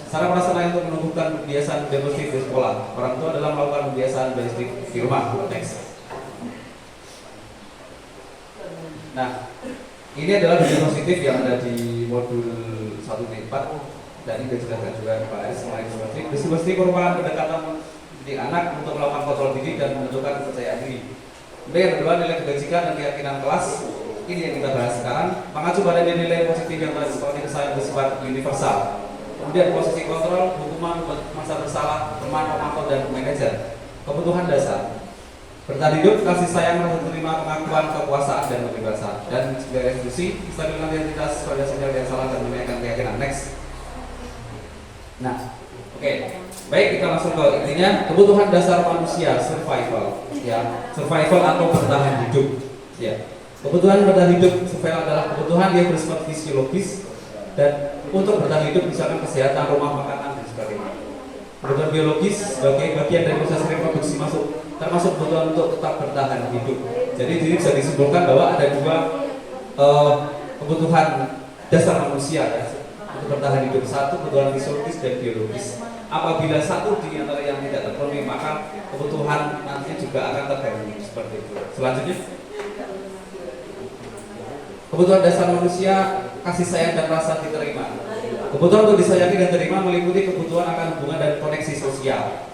Cara pelaksanaan untuk menumbuhkan kebiasaan positif di sekolah. Orang tua dalam melakukan kebiasaan positif di rumah. Next. Nah, ini adalah budaya positif yang ada di modul 1-4 dan ini dijelaskan juga Pak Aris mengenai positif. Budaya positif merupakan pendekatan di anak untuk melakukan kontrol diri dan menentukan kepercayaan diri. Kemudian yang kedua, nilai kebajikan dan keyakinan kelas. Ini yang kita bahas sekarang. Mengacu pada nilai positif yang seperti kesan bersifat universal. Kemudian posisi kontrol, hukuman, masa bersalah, teman, pemantau, dan manajer. Kebutuhan dasar, bertahan hidup, kasih sayang, rasa terima, pengakuan, kekuasaan, dan kebebasan. Dan sebagai institusi, stabilitas identitas, pada sinyal yang salah, dan menaikkan keyakinan. Next. Nah, oke. Baik, kita langsung ke intinya. Kebutuhan dasar manusia, survival. Ya, survival atau bertahan hidup. Ya. Kebutuhan bertahan hidup, survival adalah kebutuhan yang bersifat fisiologis dan untuk bertahan hidup misalkan kesehatan, rumah, makanan, dan sebagainya. Kebutuhan biologis sebagai bagian dari proses reproduksi termasuk kebutuhan untuk tetap bertahan hidup. Jadi ini bisa disimpulkan bahwa ada dua kebutuhan dasar manusia ya, untuk bertahan hidup. Satu kebutuhan fisiologis dan biologis. Apabila satu di antara yang tidak terpenuhi, maka kebutuhan nantinya juga akan terganggu seperti itu. Selanjutnya, kebutuhan dasar manusia, kasih sayang dan rasa diterima. Kebutuhan untuk disayangi dan terima meliputi kebutuhan akan hubungan dan koneksi sosial.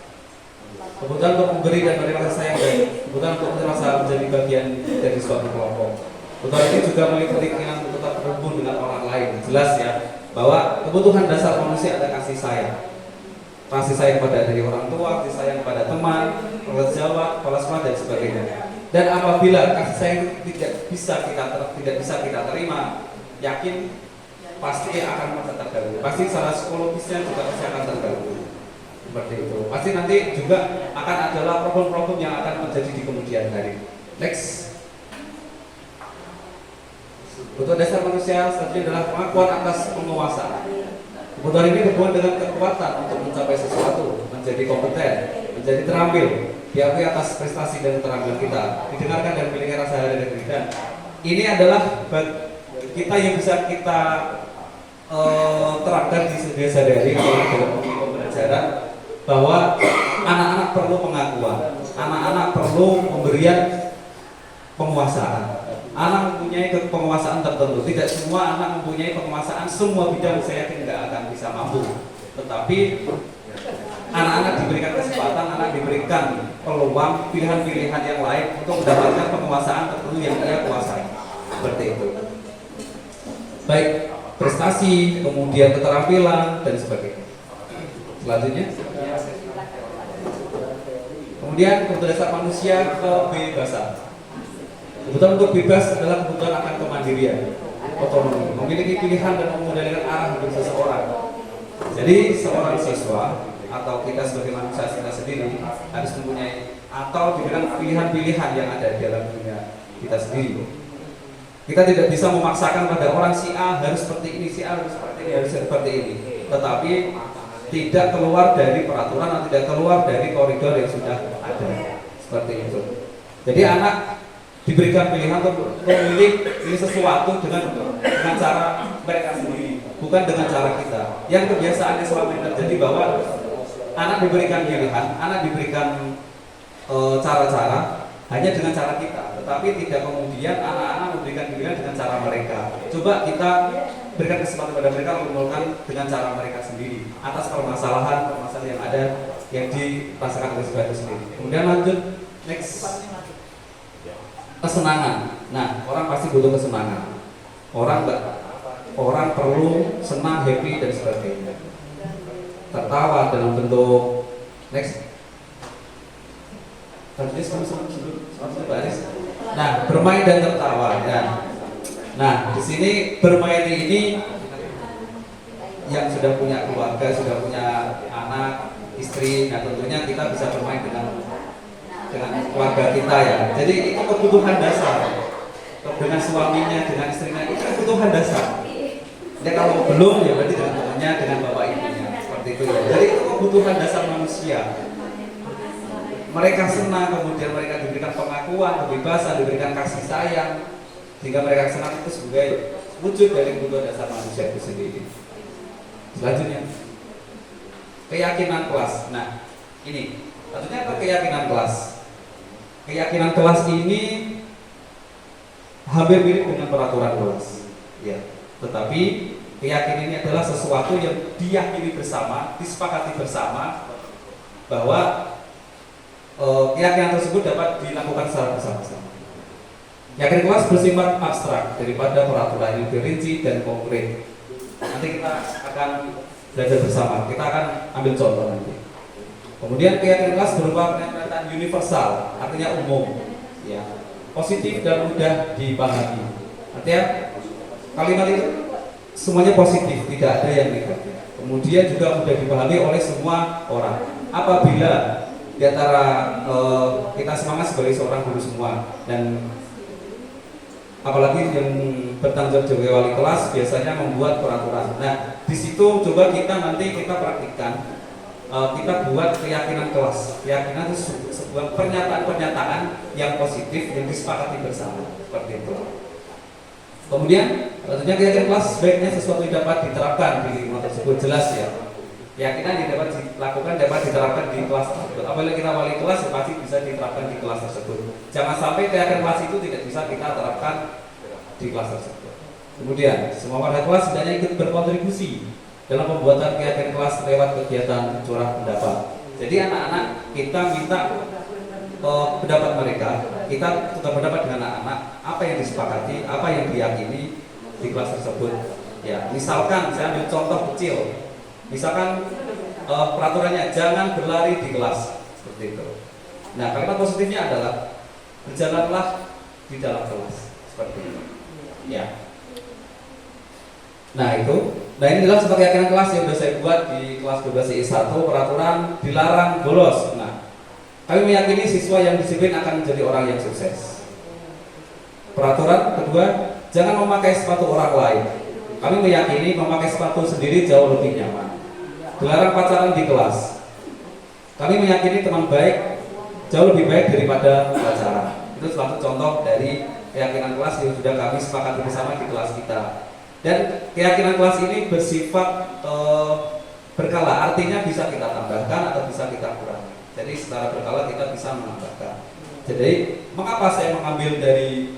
Kebutuhan untuk memberi dan menerima kasih sayang dan kebutuhan untuk merasa menjadi bagian dari suatu kelompok. Kebutuhan ini juga meliputi keinginan untuk tetap terhubung dengan orang lain. Jelas ya bahwa kebutuhan dasar manusia ada kasih sayang. Kasih sayang pada dari orang tua, kasih sayang pada teman, pekerjaan, kepala sekolah dan sebagainya. Dan apabila kasih sayang tidak bisa kita terima, yakin pasti akan terganggu. Pasti secara psikologisnya juga pasti akan terganggu. Seperti itu. Pasti nanti juga akan adalah problem-problem yang akan terjadi di kemudian hari. Next. Kebutuhan dasar manusia selanjutnya adalah pengakuan atas penguasa. Kebutuhan ini berhubungan dengan kekuatan untuk mencapai sesuatu, menjadi kompeten, menjadi terampil, diakui atas prestasi dan keterampilan kita, didengarkan dan memiliki rasa harga diri. Dan ini adalah kita yang bisa kita terapkan di sehari-hari dalam pembelajaran bahwa anak-anak perlu pengakuan, anak-anak perlu pemberian penguasaan. Anak mempunyai penguasaan tertentu. Tidak semua anak mempunyai penguasaan semua bidang, saya yakin tidak akan bisa mampu. Tetapi anak-anak diberikan kesempatan, anak diberikan peluang, pilihan-pilihan yang lain untuk mendapatkan penguasaan tertentu yang ia kuasai. Seperti itu. Baik prestasi, kemudian keterampilan dan sebagainya. Selanjutnya. Kemudian kebutuhan dasar manusia, kebebasan. Kebutuhan untuk bebas adalah kebutuhan akan kemandirian, otonomi, memiliki pilihan dan mengendalikan arah hidup seseorang. Jadi seorang siswa atau kita sebagai manusia kita sendiri harus mempunyai atau diberikan pilihan-pilihan yang ada di dalam dunia kita sendiri. Kita tidak bisa memaksakan pada orang si A harus seperti ini, si A harus seperti ini, harus seperti ini. Tetapi tidak keluar dari peraturan atau tidak keluar dari koridor yang sudah ada. Seperti itu. Jadi anak diberikan pilihan untuk memilih sesuatu dengan cara mereka sendiri, bukan dengan cara kita. Yang kebiasaannya selama ini terjadi bahwa anak diberikan pilihan, anak diberikan cara-cara hanya dengan cara kita, tetapi tidak kemudian anak-anak memberikan pilihan dengan cara mereka. Coba kita berikan kesempatan pada mereka menggunakan dengan cara mereka sendiri atas permasalahan yang ada yang dirasakan oleh sebagai sendiri. Kemudian lanjut next. Kesenangan. Nah, orang pasti butuh kesenangan. Orang perlu senang, happy dan sebagainya. Tertawa dalam bentuk next. Nah, bermain dan tertawa. Nah, di sini bermain ini yang sudah punya keluarga, sudah punya anak, istri. Nah, tentunya kita bisa bermain dengan keluarga kita ya. Jadi itu kebutuhan dasar. Dengan suaminya, dengan istrinya itu kebutuhan dasar. Ya kalau belum ya berarti dengan temannya, dengan bapak ibunya. itu ya. Jadi itu kebutuhan dasar manusia. Mereka senang, kemudian mereka diberikan pengakuan, kebebasan, diberikan kasih sayang, sehingga mereka senang. Itu sebagai wujud dari kebutuhan dasar manusia itu sendiri. Selanjutnya, keyakinan kelas. Nah, ini tentunya apa keyakinan kelas? Keyakinan kelas ini hampir mirip dengan peraturan kelas, ya. Tetapi keyakinan ini adalah sesuatu yang diyakini bersama, disepakati bersama bahwa keyakinan tersebut dapat dilakukan secara bersama-sama. Keyakinan kelas bersifat abstrak daripada peraturan yang lebih rinci dan konkret. Nanti kita akan belajar bersama. Kita akan ambil contoh nanti. Kemudian keyakinan kelas berupa pernyataan universal, artinya umum, ya, positif dan mudah dipahami. Artinya kalimat itu semuanya positif, tidak ada yang negatif. Kemudian juga mudah dipahami oleh semua orang. Apabila di antara kita semangat sebagai seorang guru semua, dan apalagi yang bertanggung jawab sebagai wali kelas biasanya membuat peraturan. Nah, di situ coba kita praktikkan, kita buat keyakinan kelas. Keyakinan itu sebuah pernyataan-pernyataan yang positif yang disepakati bersama, seperti itu. Kemudian tentunya keyakinan kelas sebaiknya sesuatu yang dapat diterapkan di lingkungan tersebut, jelas ya. Keyakinan yang dapat dilakukan dapat diterapkan di kelas tersebut. Apabila kita wali kelas, ya pasti bisa diterapkan di kelas tersebut. Jangan sampai keyakinan kelas itu tidak bisa kita terapkan di kelas tersebut. Kemudian semua warga kelas hendaknya ikut berkontribusi dalam pembuatan keyakinan kelas lewat kegiatan curah pendapat. Jadi anak-anak kita minta pendapat mereka, kita tukar pendapat dengan anak-anak, apa yang disepakati, apa yang diyakini di kelas tersebut. Ya, misalkan saya ambil contoh kecil. Misalkan peraturannya jangan berlari di kelas, seperti itu. Nah, kalimat positifnya adalah berjalanlah di dalam kelas, seperti itu. Ya. Nah itu, ini adalah sebagai keyakinan kelas yang sudah saya buat di kelas 12I1, peraturan dilarang bolos. Nah, kami meyakini siswa yang disiplin akan menjadi orang yang sukses. Peraturan kedua, jangan memakai sepatu orang lain. Kami meyakini memakai sepatu sendiri jauh lebih nyaman. Dilarang pacaran di kelas. Kami meyakini teman baik jauh lebih baik daripada pacaran. Itu salah satu contoh dari keyakinan kelas yang sudah kami sepakati bersama di kelas kita. Dan keyakinan kelas ini bersifat berkala, artinya bisa kita tambahkan atau bisa kita kurangi. Jadi secara berkala kita bisa menambahkan. Jadi mengapa saya mengambil dari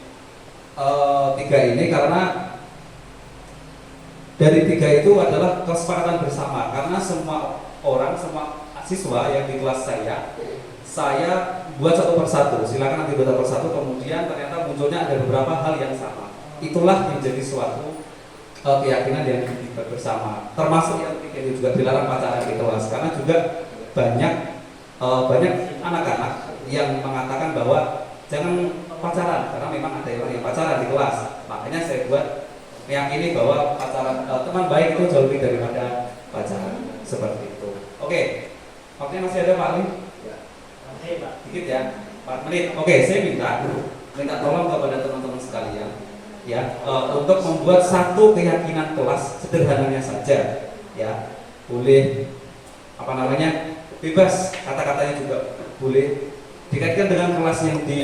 3 ini? Karena dari 3 itu adalah kesepakatan bersama. Karena semua orang, semua siswa yang di kelas saya buat satu persatu. Silakan nanti buat satu persatu. Kemudian ternyata munculnya ada beberapa hal yang sama. Itulah yang menjadi suatu keyakinan yang dibuat bersama. Termasuk yang ketiga itu juga dilarang pacaran di kelas. Karena juga banyak anak-anak yang mengatakan bahwa jangan pacaran karena memang ada orang yang pacaran di kelas. Makanya saya buat meyakini bahwa pacaran teman baik itu jauh lebih daripada pacaran, seperti itu. Oke, waktunya masih ada Pak Ali? Dikit ya, 4 menit. Oke, saya minta tolong kepada teman-teman sekalian ya, untuk membuat satu keyakinan kelas sederhananya saja ya. Boleh bebas, kata-katanya juga boleh dikaitkan dengan kelas yang di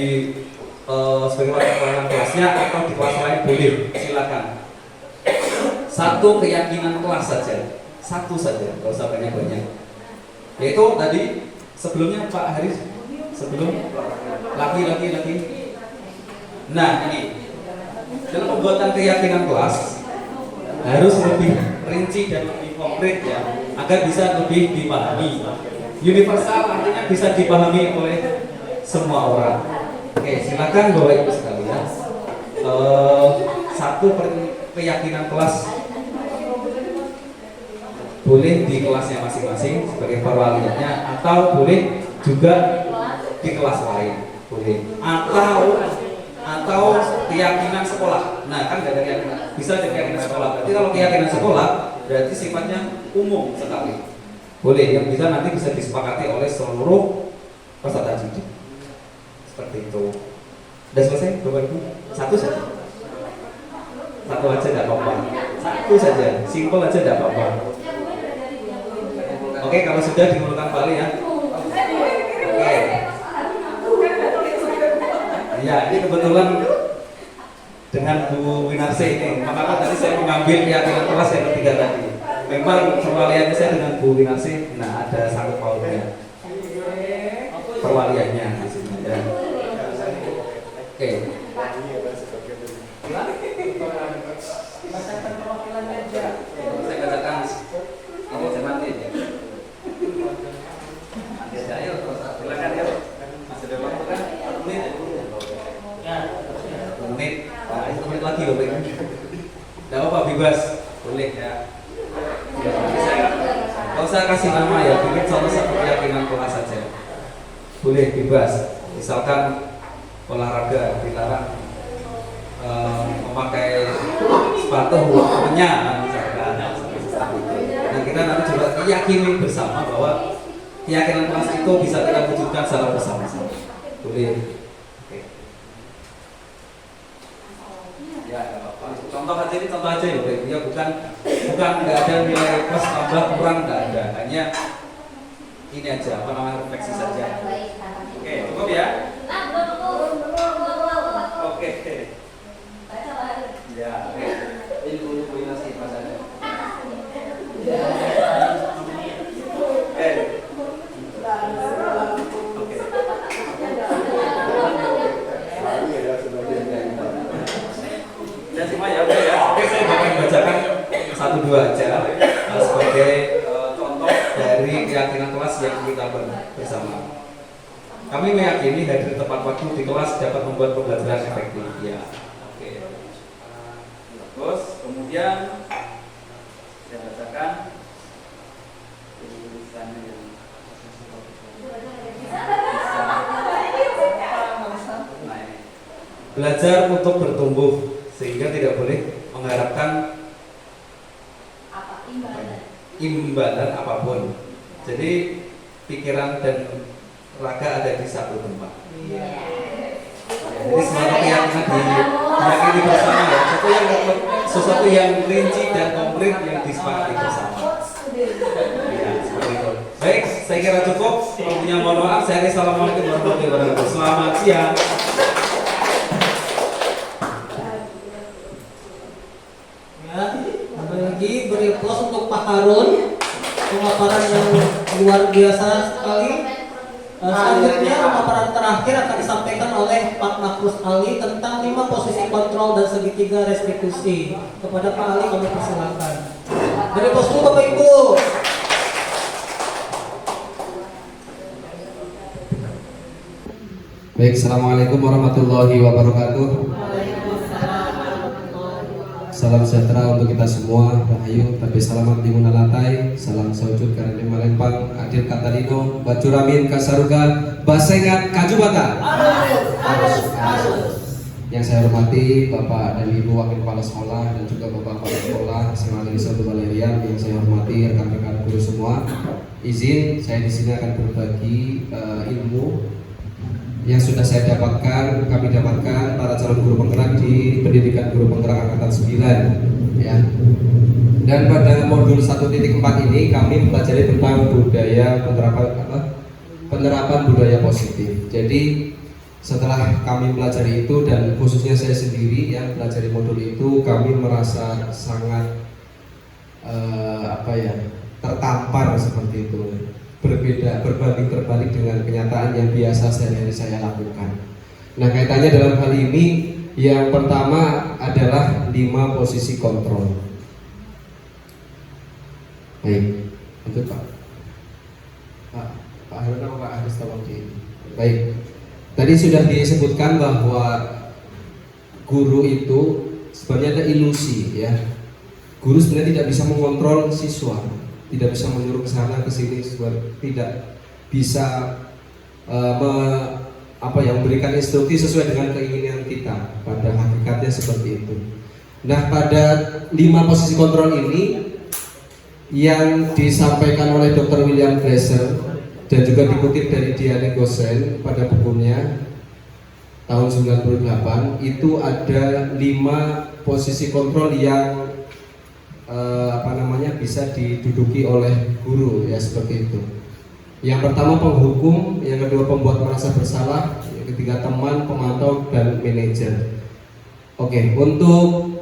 sebagai warga kelasnya atau di kelas lain, boleh, silakan. Satu keyakinan kelas saja, satu saja, nggak usah banyak-banyak. Yaitu tadi sebelumnya Pak Haris, sebelum laki. Nah ini dalam pembuatan keyakinan kelas harus lebih rinci dan lebih konkret ya, agar bisa lebih dipahami. Universal artinya bisa dipahami oleh semua orang. Oke, silakan Bapak Ibu sekalian. Satu keyakinan kelas boleh di kelasnya masing-masing sebagai perwaliannya, atau boleh juga di kelas lain, boleh. Atau keyakinan sekolah. Nah, kan ada keyakinan, bisa ada keyakinan sekolah. Berarti kalau keyakinan sekolah berarti sifatnya umum sekali. Boleh, yang bisa nanti bisa disepakati oleh seluruh peserta didik. Seperti itu. Sudah selesai, Bapak Ibu? Satu saja. Satu aja tidak apa-apa. Satu saja, simpel aja tidak apa-apa. Oke, kalau sudah dimulakan kembali ya. Oke. Ya, ini kebetulan dengan Bu Winarsi ini. Maka tadi saya mengambil keyakinan kelas yang ketiga tadi. Memang perwaliannya saya dengan Bu Winarsi, nah ada sangkut pautnya. Perwaliannya di sini ya. Oke. Saya bacakan ini cermati. Ayo terus silakan ya. Masih ada waktu kan? 4 menit. Ya. 1 menit. Nah, itu menit lagi Bapak Ibu. Tidak apa-apa bebas, boleh ya. Ya, saya kalau saya kasih nama ya, bikin salah satu keyakinan kelas saja. Boleh bebas. Misalkan olahraga dilarang memakai sepatu punya misalkan. Nah, kita nanti juga yakini bersama bahwa keyakinan kelas itu bisa kita wujudkan secara bersama-sama. Boleh. Oke. Ya, nggak apa-apa. Contoh aja ini contoh aja ya, Pak. Ya bukan nggak ada nilai plus tambah kurang, nggak ada. Hanya ini aja, apa namanya, refleksi saja. Oke, cukup ya. Oke. Ya, oke. Ini Bu Winarsi pasanya. Oke. Ya semua ya, oke ya. Oke, saya bakal bacakan 1-2 aja sebagai contoh dari keyakinan kelas yang kita bersama. Kami meyakini hadir tepat waktu di kelas dapat membuat pembelajaran efektif. Ya. Oke. Terus kemudian saya bacakan tulisannya yang belajar untuk bertumbuh sehingga tidak boleh mengharapkan imbalan apapun. Jadi pikiran dan raga ada di satu tempat. Jadi semua keyakinan diyakini bersama ya. Sesuatu yang rinci dan konkret yang disepakati bersama. Ya, seperti itu. Baik, saya kira cukup. Punya mohon maaf. Saya Assalamualaikum warahmatullahi wabarakatuh. Selamat siang.
Ya, kembali lagi beri aplaus untuk Pak Harun, pemaparan yang luar biasa sekali. Selanjutnya pemaparan terakhir akan disampaikan oleh Pak Nafrus Ali tentang 5 posisi kontrol dan segitiga restitusi. Kepada Pak Ali kami persilakan. Beri aplaus dulu Bapak Ibu.
Baik, Assalamualaikum warahmatullahi wabarakatuh. Salam sejahtera untuk kita semua. Rahayu, tapi selamat di munalatai. Salam saujud karena malempang. Adil Katalino, Bacuramin Kasaruga, Basengat Kajubata. Yang saya hormati Bapak dan Ibu Wakil Kepala Sekolah dan juga Bapak Kepala Sekolah SMA Negeri 1 Balerian. Yang saya hormati rekan-rekan guru semua. Izin saya di sini akan berbagi ilmu yang sudah saya dapatkan, kami dapatkan para calon guru penggerak di pendidikan guru penggerak angkatan 9 ya. Dan pada modul 1.4 ini kami mempelajari tentang penerapan budaya positif. Jadi setelah kami pelajari itu dan khususnya saya sendiri yang pelajari modul itu, kami merasa sangat tertampar seperti itu. Berbeda, berbanding terbalik dengan kenyataan yang biasa sehari-hari saya lakukan. Nah, kaitannya dalam hal ini yang pertama adalah 5 posisi kontrol. Baik, lanjut Pak Harun atau Pak Haris tolong di. Baik, tadi sudah disebutkan bahwa guru itu sebenarnya ada ilusi ya. Guru sebenarnya tidak bisa mengontrol siswa, tidak bisa menyuruh ke sana ke sini, tidak bisa memberikan instruksi sesuai dengan keinginan kita. Pada hakikatnya seperti itu. Nah, pada 5 posisi kontrol ini yang disampaikan oleh Dr. William Glaser dan juga dikutip dari Diane Gosen pada bukunya tahun 98, itu ada 5 posisi kontrol yang bisa diduduki oleh guru, ya seperti itu. Yang pertama penghukum, yang kedua pembuat merasa bersalah, yang ketiga teman, pemantau, dan manajer. Oke, untuk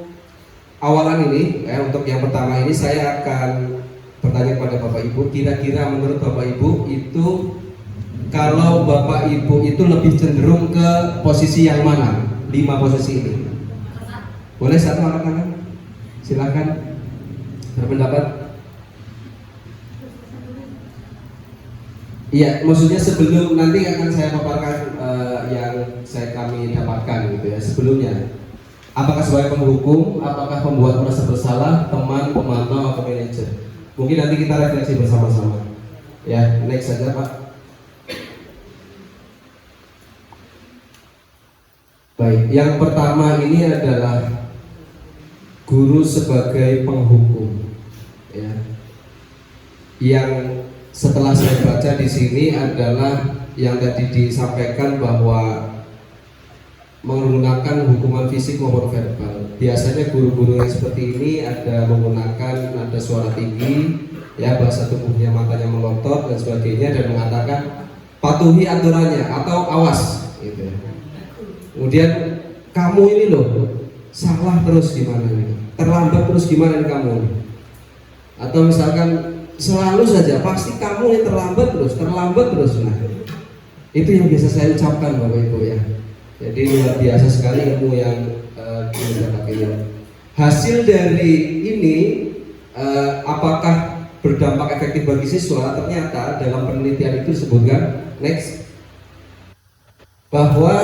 awalan ini, untuk yang pertama ini saya akan bertanya kepada Bapak Ibu, kira-kira menurut Bapak Ibu itu kalau Bapak Ibu itu lebih cenderung ke posisi yang mana? 5 posisi ini. Boleh satu angkat tangan? Silakan berpendapat. Iya, maksudnya sebelum nanti akan saya paparkan yang kami dapatkan gitu ya. Sebelumnya, apakah sebagai penghukum, apakah pembuat merasa bersalah, teman, pemantau, atau manajer? Mungkin nanti kita refleksi bersama-sama. Ya, next saja Pak. Baik, yang pertama ini adalah guru sebagai penghukum. Ya. Yang setelah saya baca di sini adalah yang tadi disampaikan bahwa menggunakan hukuman fisik maupun verbal. Biasanya guru-guru yang seperti ini ada menggunakan nada suara tinggi, ya bahasa tubuhnya, matanya melotot dan sebagainya, dan mengatakan patuhi aturannya atau awas, gitu. Kemudian kamu ini loh salah terus gimana nih, terlambat terus gimana nih kamu, atau misalkan selalu saja pasti kamu yang terlambat terus. Nah, itu yang biasa saya ucapkan Bapak Ibu ya. Jadi luar biasa sekali ilmu yang didapatkan. Hasil dari ini apakah berdampak efektif bagi siswa? Ternyata dalam penelitian itu disebutkan next bahwa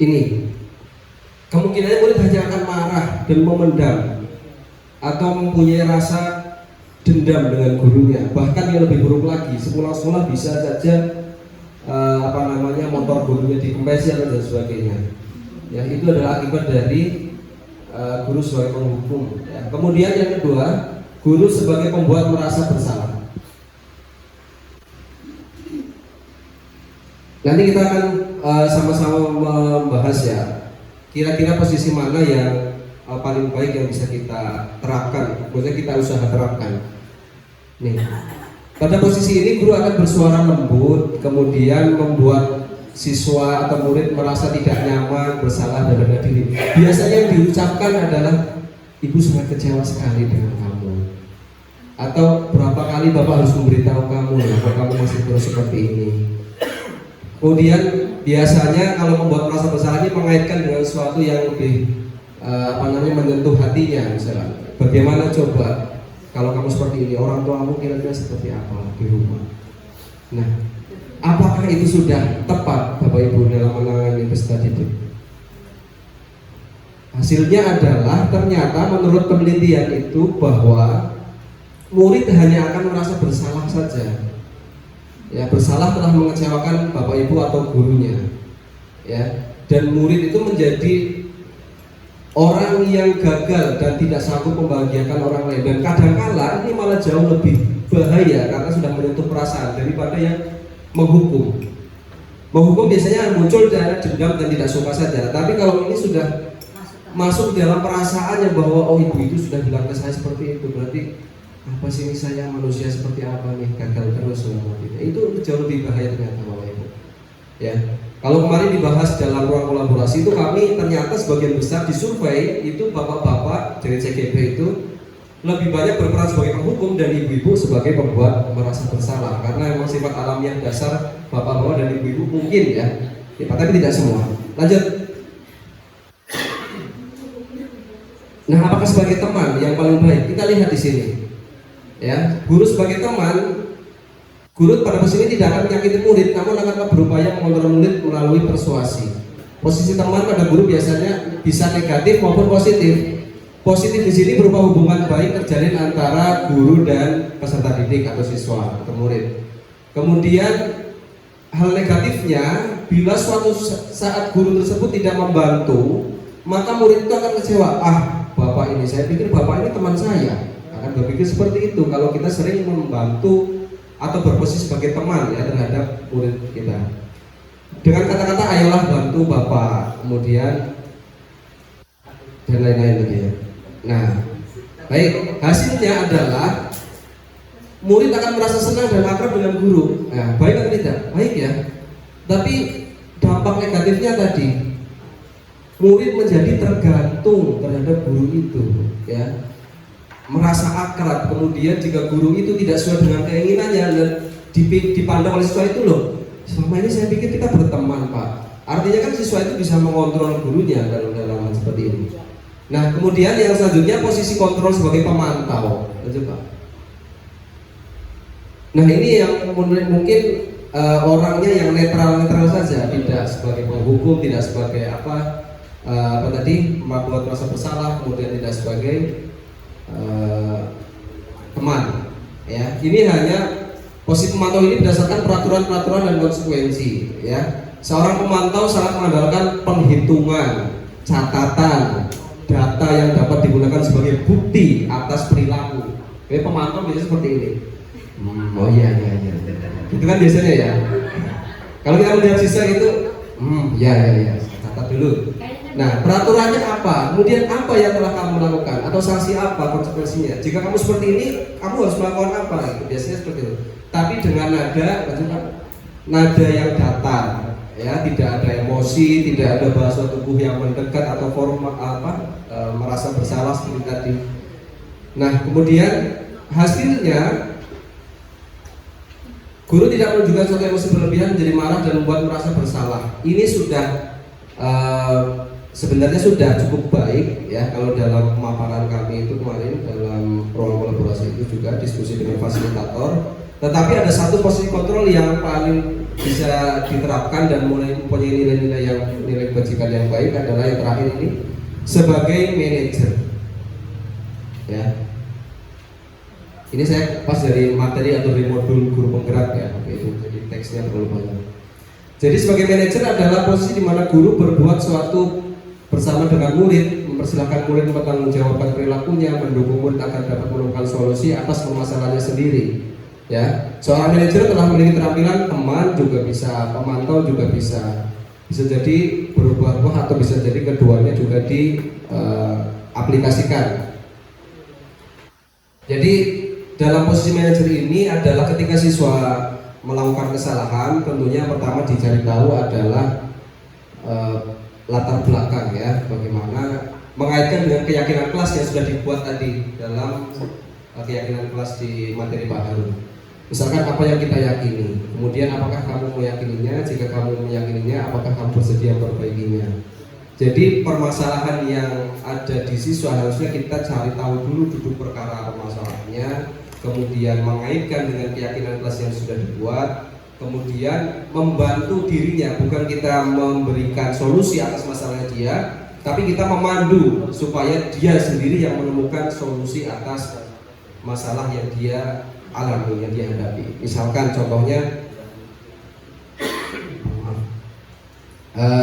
ini kemungkinannya murid hanya akan marah dan memendam atau mempunyai rasa dendam dengan gurunya. Bahkan yang lebih buruk lagi, sepulang sekolah bisa saja motor gurunya dikempesi dan sebagainya. Ya, itu adalah akibat dari guru sebagai penghukum. Ya. Kemudian yang kedua, guru sebagai pembuat merasa bersalah. Nanti kita akan sama-sama membahas ya, kira-kira posisi mana yang paling baik yang bisa kita terapkan, maksudnya kita usaha terapkan. Nih, pada posisi ini guru akan bersuara lembut, kemudian membuat siswa atau murid merasa tidak nyaman, bersalah dan rendah diri. Biasanya yang diucapkan adalah ibu sangat kecewa sekali dengan kamu, atau berapa kali bapak harus memberitahu kamu ya, kalau kamu masih terus seperti ini. Kemudian biasanya kalau membuat merasa bersalah ini mengaitkan dengan sesuatu yang lebih menyentuh hatinya. Misalnya, bagaimana coba kalau kamu seperti ini, orang tuamu kira-kira seperti apa di rumah? Nah, apakah itu sudah tepat Bapak Ibu dalam menangani peserta didik? Hasilnya adalah ternyata menurut penelitian itu bahwa murid hanya akan merasa bersalah saja. Ya, bersalah telah mengecewakan Bapak Ibu atau gurunya. Ya, dan murid itu menjadi orang yang gagal dan tidak sanggup membahagiakan orang lain, dan kadangkala ini malah jauh lebih bahaya karena sudah menyentuh perasaan daripada yang menghukum. Menghukum biasanya muncul dari dendam dan tidak suka saja, tapi kalau ini sudah masuk dalam perasaannya bahwa oh ibu itu sudah bilang ke saya seperti itu, berarti apa sih ini saya manusia seperti apa nih, gagal terus selama ini. Itu jauh lebih bahaya ternyata Bapak Ibu. Ya. Kalau kemarin dibahas dalam ruang kolaborasi itu, kami ternyata sebagian besar disurvei itu bapak-bapak dari CGP itu lebih banyak berperan sebagai penghukum dan ibu-ibu sebagai pembuat merasa bersalah, karena memang sifat alamiah dasar bapak-bapak dan ibu-ibu mungkin ya, tapi tidak semua. Lanjut. Nah, apakah sebagai teman yang paling baik? Kita lihat di sini. Ya, guru sebagai teman. Guru pada posisi ini tidak akan menyakiti murid, namun akan berupaya mengontrol murid melalui persuasi. Posisi teman pada guru biasanya bisa negatif maupun positif. Positif di sini berupa hubungan baik terjalin antara guru dan peserta didik atau siswa atau murid. Kemudian hal negatifnya, bila suatu saat guru tersebut tidak membantu, maka murid itu akan kecewa. Ah, bapak ini, saya pikir bapak ini teman saya. Akan berpikir seperti itu kalau kita sering membantu atau berposisi sebagai teman ya terhadap murid kita. Dengan kata-kata ayolah bantu bapak, kemudian dan lain-lain lagi ya. Nah, Baik, hasilnya adalah murid akan merasa senang dan akrab dengan guru. Nah, baik atau tidak? Baik ya. Tapi dampak negatifnya tadi, murid menjadi tergantung terhadap guru itu, ya. Merasa akrab, kemudian jika guru itu tidak sesuai dengan keinginannya dan dipandang oleh siswa itu, loh, selama ini saya pikir kita berteman, Pak. Artinya kan siswa itu bisa mengontrol gurunya dalam hal seperti ini. Nah, kemudian yang selanjutnya posisi kontrol sebagai pemantau. Coba. Nah, ini yang mungkin orangnya yang netral saja, tidak sebagai penghukum, tidak sebagai apa tadi, membuat merasa bersalah, kemudian tidak sebagai teman. Ya, ini hanya posisi pemantau ini berdasarkan peraturan-peraturan dan konsekuensi. Ya, seorang pemantau sangat mengandalkan penghitungan, catatan, data yang dapat digunakan sebagai bukti atas perilaku. Jadi pemantau biasanya seperti ini. Oh iya. Itu kan biasanya ya. Kalau kita melihat siswa itu, ya, catat dulu. Nah, peraturannya apa? Kemudian apa yang telah kamu lakukan? Atau sanksi apa konsekuensinya? Jika kamu seperti ini, kamu harus melakukan apa? Gitu. Biasanya seperti itu. Tapi dengan nada yang datar, ya, tidak ada emosi, tidak ada bahasa tubuh yang mendekat atau merasa bersalah seperti tadi. Nah, kemudian hasilnya guru tidak menunjukkan suatu emosi berlebihan, menjadi marah dan membuat merasa bersalah. Ini sudah sebenarnya sudah cukup baik, ya. Kalau dalam pemaparan kami itu kemarin dalam ruang kolaborasi itu juga diskusi dengan fasilitator. Tetapi ada satu posisi kontrol yang paling bisa diterapkan dan mulai mempunyai nilai kebajikan yang baik adalah yang terakhir ini, sebagai manajer. Ya. Ini saya pas dari materi atau dari modul guru penggerak, ya. Itu jadi teksnya terlalu banyak. Jadi sebagai manajer adalah posisi di mana guru berbuat suatu bersama dengan murid, mempersilahkan murid mempertanggungjawabkan perilakunya, mendukung murid agar dapat menemukan solusi atas permasalahannya sendiri. Ya, seorang manajer telah memiliki keterampilan teman juga bisa, pemantau juga bisa jadi berubah-ubah atau bisa jadi keduanya juga diaplikasikan. Jadi dalam posisi manajer ini adalah ketika siswa melakukan kesalahan, tentunya yang pertama dicari tahu adalah latar belakang, ya, bagaimana mengaitkan dengan keyakinan kelas yang sudah dibuat tadi dalam keyakinan kelas di materi Pak Harun. Misalkan apa yang kita yakini, kemudian apakah kamu meyakininya, jika kamu meyakininya apakah kamu bersedia memperbaikinya. Jadi permasalahan yang ada di siswa harusnya kita cari tahu dulu duduk perkara permasalahannya, kemudian mengaitkan dengan keyakinan kelas yang sudah dibuat, kemudian membantu dirinya, bukan kita memberikan solusi atas masalahnya dia, tapi kita memandu supaya dia sendiri yang menemukan solusi atas masalah yang dia alami, yang dia hadapi. Misalkan contohnya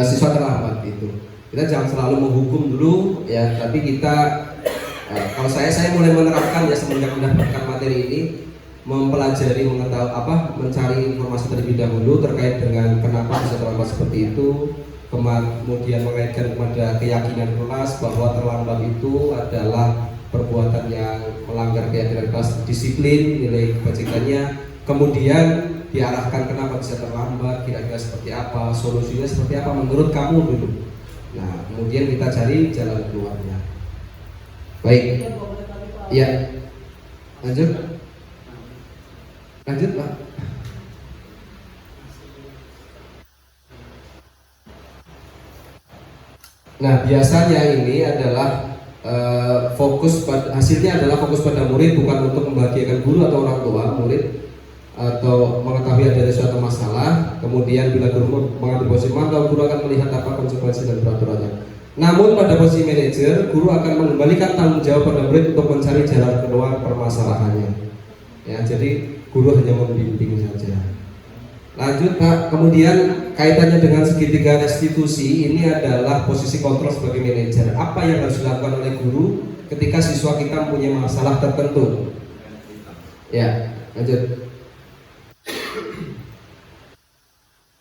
siswa terlambat itu, kita jangan selalu menghukum dulu, ya, tapi kita kalau saya mulai menerapkan, ya, semenjak mendapatkan materi ini, mempelajari, mencari informasi terlebih dahulu terkait dengan kenapa bisa terlambat seperti itu, kemudian mengaitkan kepada keyakinan kelas bahwa terlambat itu adalah perbuatan yang melanggar keyakinan kelas, disiplin, nilai kebajikannya, kemudian diarahkan kenapa bisa terlambat, kira-kira seperti apa, solusinya seperti apa menurut kamu dulu. Nah, kemudian kita cari jalan keluarnya. Baik, ya, lanjut, Pak. Nah, biasanya ini adalah hasilnya adalah fokus pada murid, bukan untuk membahagiakan guru atau orang tua murid atau mengetahui adanya suatu masalah. Kemudian bila guru mengambil posisi mantau, guru akan melihat apa konsekuensi dan peraturannya. Namun pada posisi manajer, guru akan mengembalikan tanggung jawab pada murid untuk mencari jalan keluar permasalahannya. Ya, jadi guru hanya membimbing saja. Lanjut, Pak. Kemudian kaitannya dengan segitiga restitusi, ini adalah posisi kontrol sebagai manajer. Apa yang harus dilakukan oleh guru ketika siswa kita mempunyai masalah tertentu? Ya, lanjut.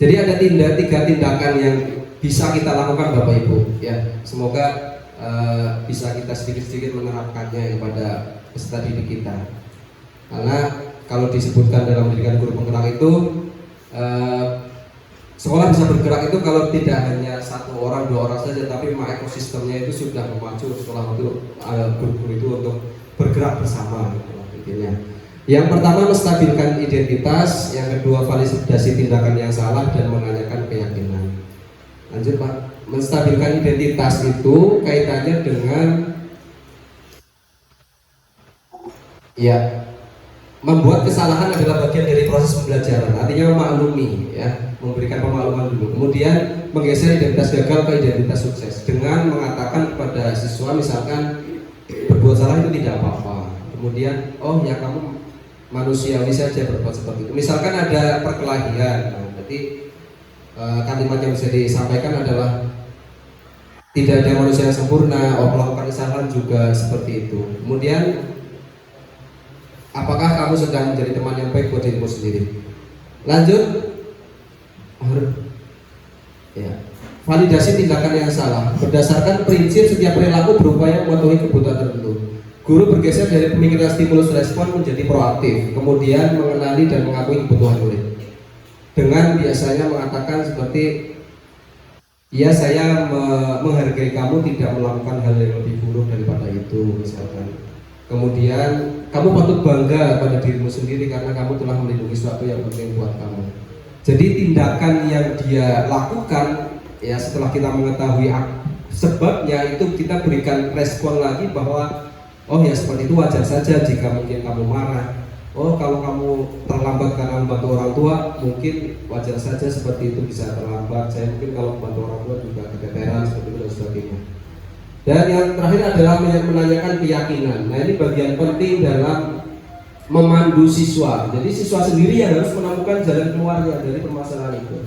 Jadi ada tiga tindakan yang bisa kita lakukan, Bapak Ibu. Ya, semoga bisa kita sedikit-sedikit menerapkannya kepada peserta didik kita. Karena kalau disebutkan dalam pendidikan guru penggerak itu sekolah bisa bergerak itu kalau tidak hanya satu orang, dua orang saja, tapi memang ekosistemnya itu sudah memacu sekolah untuk guru-guru itu untuk bergerak bersama gitu, intinya. Yang pertama menstabilkan identitas, yang kedua validasi tindakan yang salah dan menanyakan keyakinan. Lanjut Pak. Menstabilkan identitas itu kaitannya dengan ya membuat kesalahan adalah bagian dari proses pembelajaran, artinya memaklumi ya, memberikan pemakluman dulu, kemudian menggeser identitas gagal ke identitas sukses dengan mengatakan kepada siswa misalkan berbuat salah itu tidak apa-apa, kemudian oh ya kamu manusiawi saja berbuat seperti itu. Misalkan ada perkelahian, nah, berarti kalimat yang bisa disampaikan adalah tidak ada manusia yang sempurna, oh melakukan kesalahan juga seperti itu. Kemudian apakah kamu sedang menjadi teman yang baik buat dirimu sendiri? Lanjut, ya. Validasi tindakan yang salah berdasarkan prinsip setiap perilaku berupaya memenuhi kebutuhan tertentu. Guru bergeser dari pemikiran stimulus respon menjadi proaktif, kemudian mengenali dan mengakui kebutuhan murid. Dengan biasanya mengatakan seperti, ya saya menghargai kamu tidak melakukan hal yang lebih buruk daripada itu misalkan. Kemudian kamu patut bangga pada dirimu sendiri karena kamu telah melindungi sesuatu yang penting buat kamu. Jadi tindakan yang dia lakukan ya setelah kita mengetahui sebabnya itu kita berikan respon lagi bahwa oh ya seperti itu wajar saja jika mungkin kamu marah. Oh kalau kamu terlambat karena membantu orang tua mungkin wajar saja seperti itu bisa terlambat. Saya mungkin kalau membantu orang tua juga keteteran seperti itu dan sebagainya. Dan yang terakhir adalah menanyakan keyakinan. Nah ini bagian penting dalam memandu siswa. Jadi siswa sendiri yang harus menemukan jalan keluarnya dari permasalahan itu.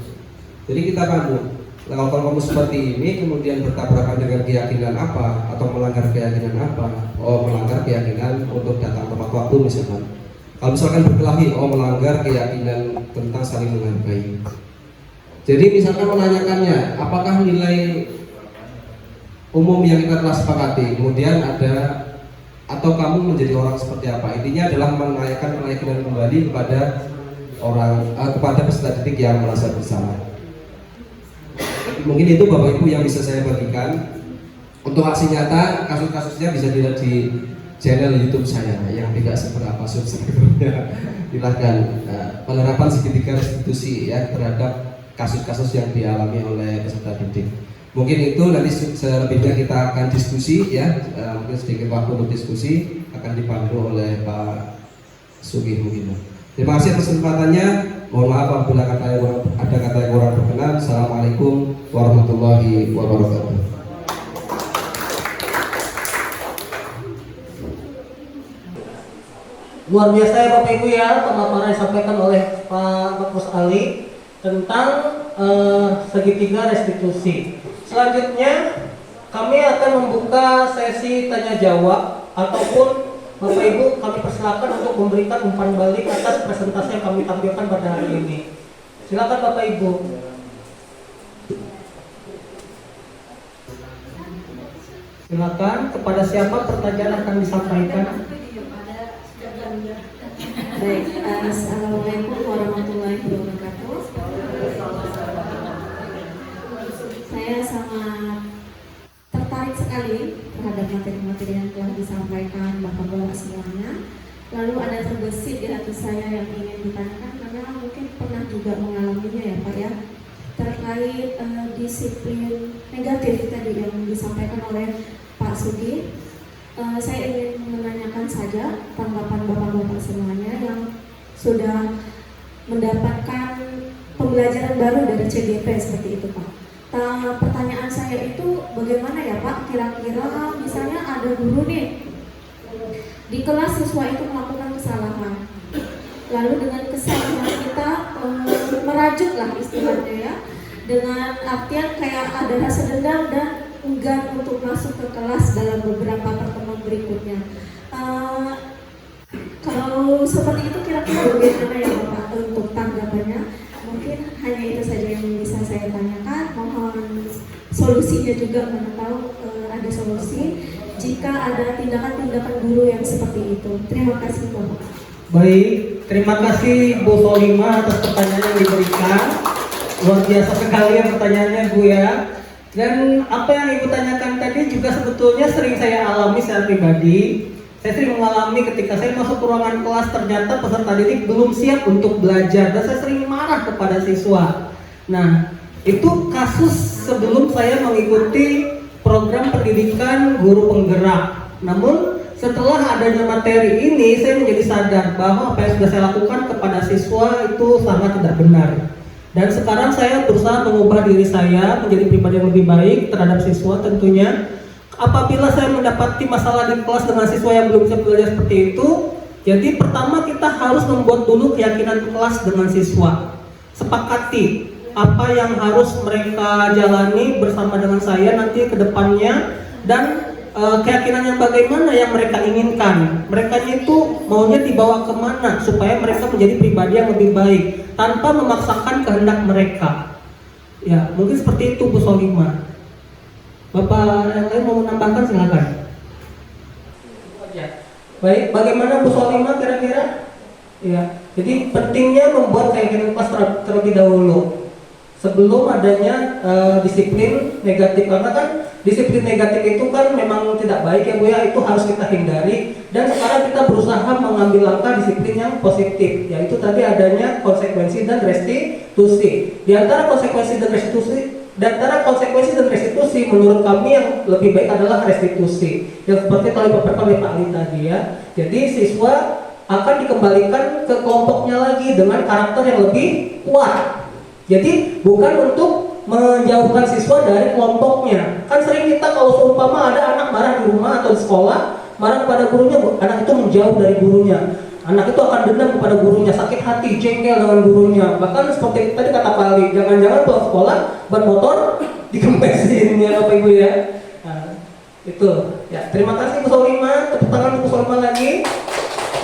Jadi kita pandu. Kalau kamu seperti ini kemudian bertabrakan dengan keyakinan apa atau melanggar keyakinan apa? Oh melanggar keyakinan untuk datang tepat waktu misalkan. Kalau misalkan berkelahi, oh melanggar keyakinan tentang saling menghargai. Jadi misalkan menanyakannya, apakah nilai umum yang kita telah sepakati, kemudian ada atau kamu menjadi orang seperti apa? Intinya adalah menanyakan keyakinan kembali kepada kepada peserta didik yang merasa bersalah. Mungkin itu Bapak Ibu yang bisa saya bagikan. Untuk aksi nyata, kasus-kasusnya bisa dilihat di channel YouTube saya yang tidak seberapa subscribernya. Silahkan penerapan segitiga restitusi ya terhadap kasus-kasus yang dialami oleh peserta didik. Mungkin itu nanti selebihnya kita akan diskusi ya, mungkin sedikit waktu untuk diskusi akan dipandu oleh Pak Sugih mungkin. Terima kasih atas kesempatannya. Mohon maaf apabila ada kata yang kurang berkenan. Assalamualaikum warahmatullahi wabarakatuh.
Luar biasa ya Bapak Ibu ya pemaparan yang disampaikan oleh Pak Bagus Ali tentang segitiga restitusi. Selanjutnya kami akan membuka sesi tanya jawab ataupun Bapak Ibu kami persilakan untuk memberikan umpan balik atas presentasi yang kami tampilkan pada hari ini. Silakan Bapak Ibu. Silakan, kepada siapa pertanyaan akan disampaikan?
Baik, assalamualaikum warahmatullahi wabarakatuh. Saya sangat tertarik sekali terhadap materi-materi yang telah disampaikan Bapak-Bapak semuanya. Lalu ada terbesit di hati saya yang ingin ditanyakan karena mungkin pernah juga mengalaminya ya Pak ya, terkait disiplin negatif tadi yang disampaikan oleh Pak Sugi. Saya ingin menanyakan saja tanggapan Bapak-Bapak semuanya yang sudah mendapatkan pembelajaran baru dari CGP seperti itu Pak. Pertanyaan saya itu bagaimana ya Pak, kira-kira misalnya ada guru nih di kelas siswa itu melakukan kesalahan, lalu dengan kesalahan kita merajuk lah istilahnya ya, dengan artian kayak ada rasa dendam dan enggan untuk masuk ke kelas dalam beberapa pertemuan berikutnya. Kalau seperti itu kira-kira bagaimana ya Bapak untuk tanggapannya? Mungkin hanya itu saja yang bisa saya tanyakan. Mohon solusinya juga, mana tahu ada solusi.
jika ada tindakan-tindakan guru yang seperti itu. Terima kasih Bapak.
Baik, terima kasih Bu Solima atas pertanyaan yang diberikan. Luar biasa sekali ya pertanyaannya Bu ya. Dan apa yang Ibu tanyakan tadi juga sebetulnya sering saya alami secara pribadi. Saya sering mengalami ketika saya masuk ke ruangan kelas, ternyata peserta didik belum siap untuk belajar dan saya sering marah kepada siswa. Nah, itu kasus sebelum saya mengikuti program pendidikan guru penggerak. Namun setelah adanya materi ini, saya menjadi sadar bahwa apa yang sudah saya lakukan kepada siswa itu sangat tidak benar. Dan sekarang saya berusaha mengubah diri saya menjadi pribadi yang lebih baik terhadap siswa tentunya. Apabila saya mendapati masalah di kelas dengan siswa yang belum bisa belajar seperti itu, jadi pertama kita harus membuat dulu keyakinan kelas dengan siswa. Sepakati apa yang harus mereka jalani bersama dengan saya nanti ke depannya, dan keyakinan yang bagaimana yang mereka inginkan. Mereka itu maunya dibawa kemana supaya mereka menjadi pribadi yang lebih baik tanpa memaksakan kehendak mereka. Ya, mungkin seperti itu Bu Solima. Bapak yang lain mau menambahkan silakan. Baik, bagaimana Bu Solima kira-kira? Ya, jadi pentingnya membuat keyakinan kelas terlebih dahulu sebelum adanya disiplin negatif, karena kan disiplin negatif itu kan memang tidak baik ya Bu ya, itu harus kita hindari. Dan sekarang kita berusaha mengambil langkah disiplin yang positif, yaitu tadi adanya konsekuensi dan restitusi. Di antara konsekuensi dan restitusi menurut kami yang lebih baik adalah restitusi, yang seperti tadi Pak Ali tadi ya. Jadi siswa akan dikembalikan ke kelompoknya lagi dengan karakter yang lebih kuat. Jadi bukan untuk menjauhkan siswa dari kelompoknya. Kan sering kita kalau seumpama ada anak marah di rumah atau di sekolah, marah kepada gurunya, anak itu menjauh dari gurunya. Anak itu akan dendam kepada gurunya, sakit hati, jengkel dengan gurunya. Bahkan seperti tadi kata Pak Ali, jangan-jangan pulang sekolah ban motor dikempesin ya Bapak Ibu ya. Nah, itu. Ya, terima kasih Bu Solima, tepuk tangan Bu Solima lagi.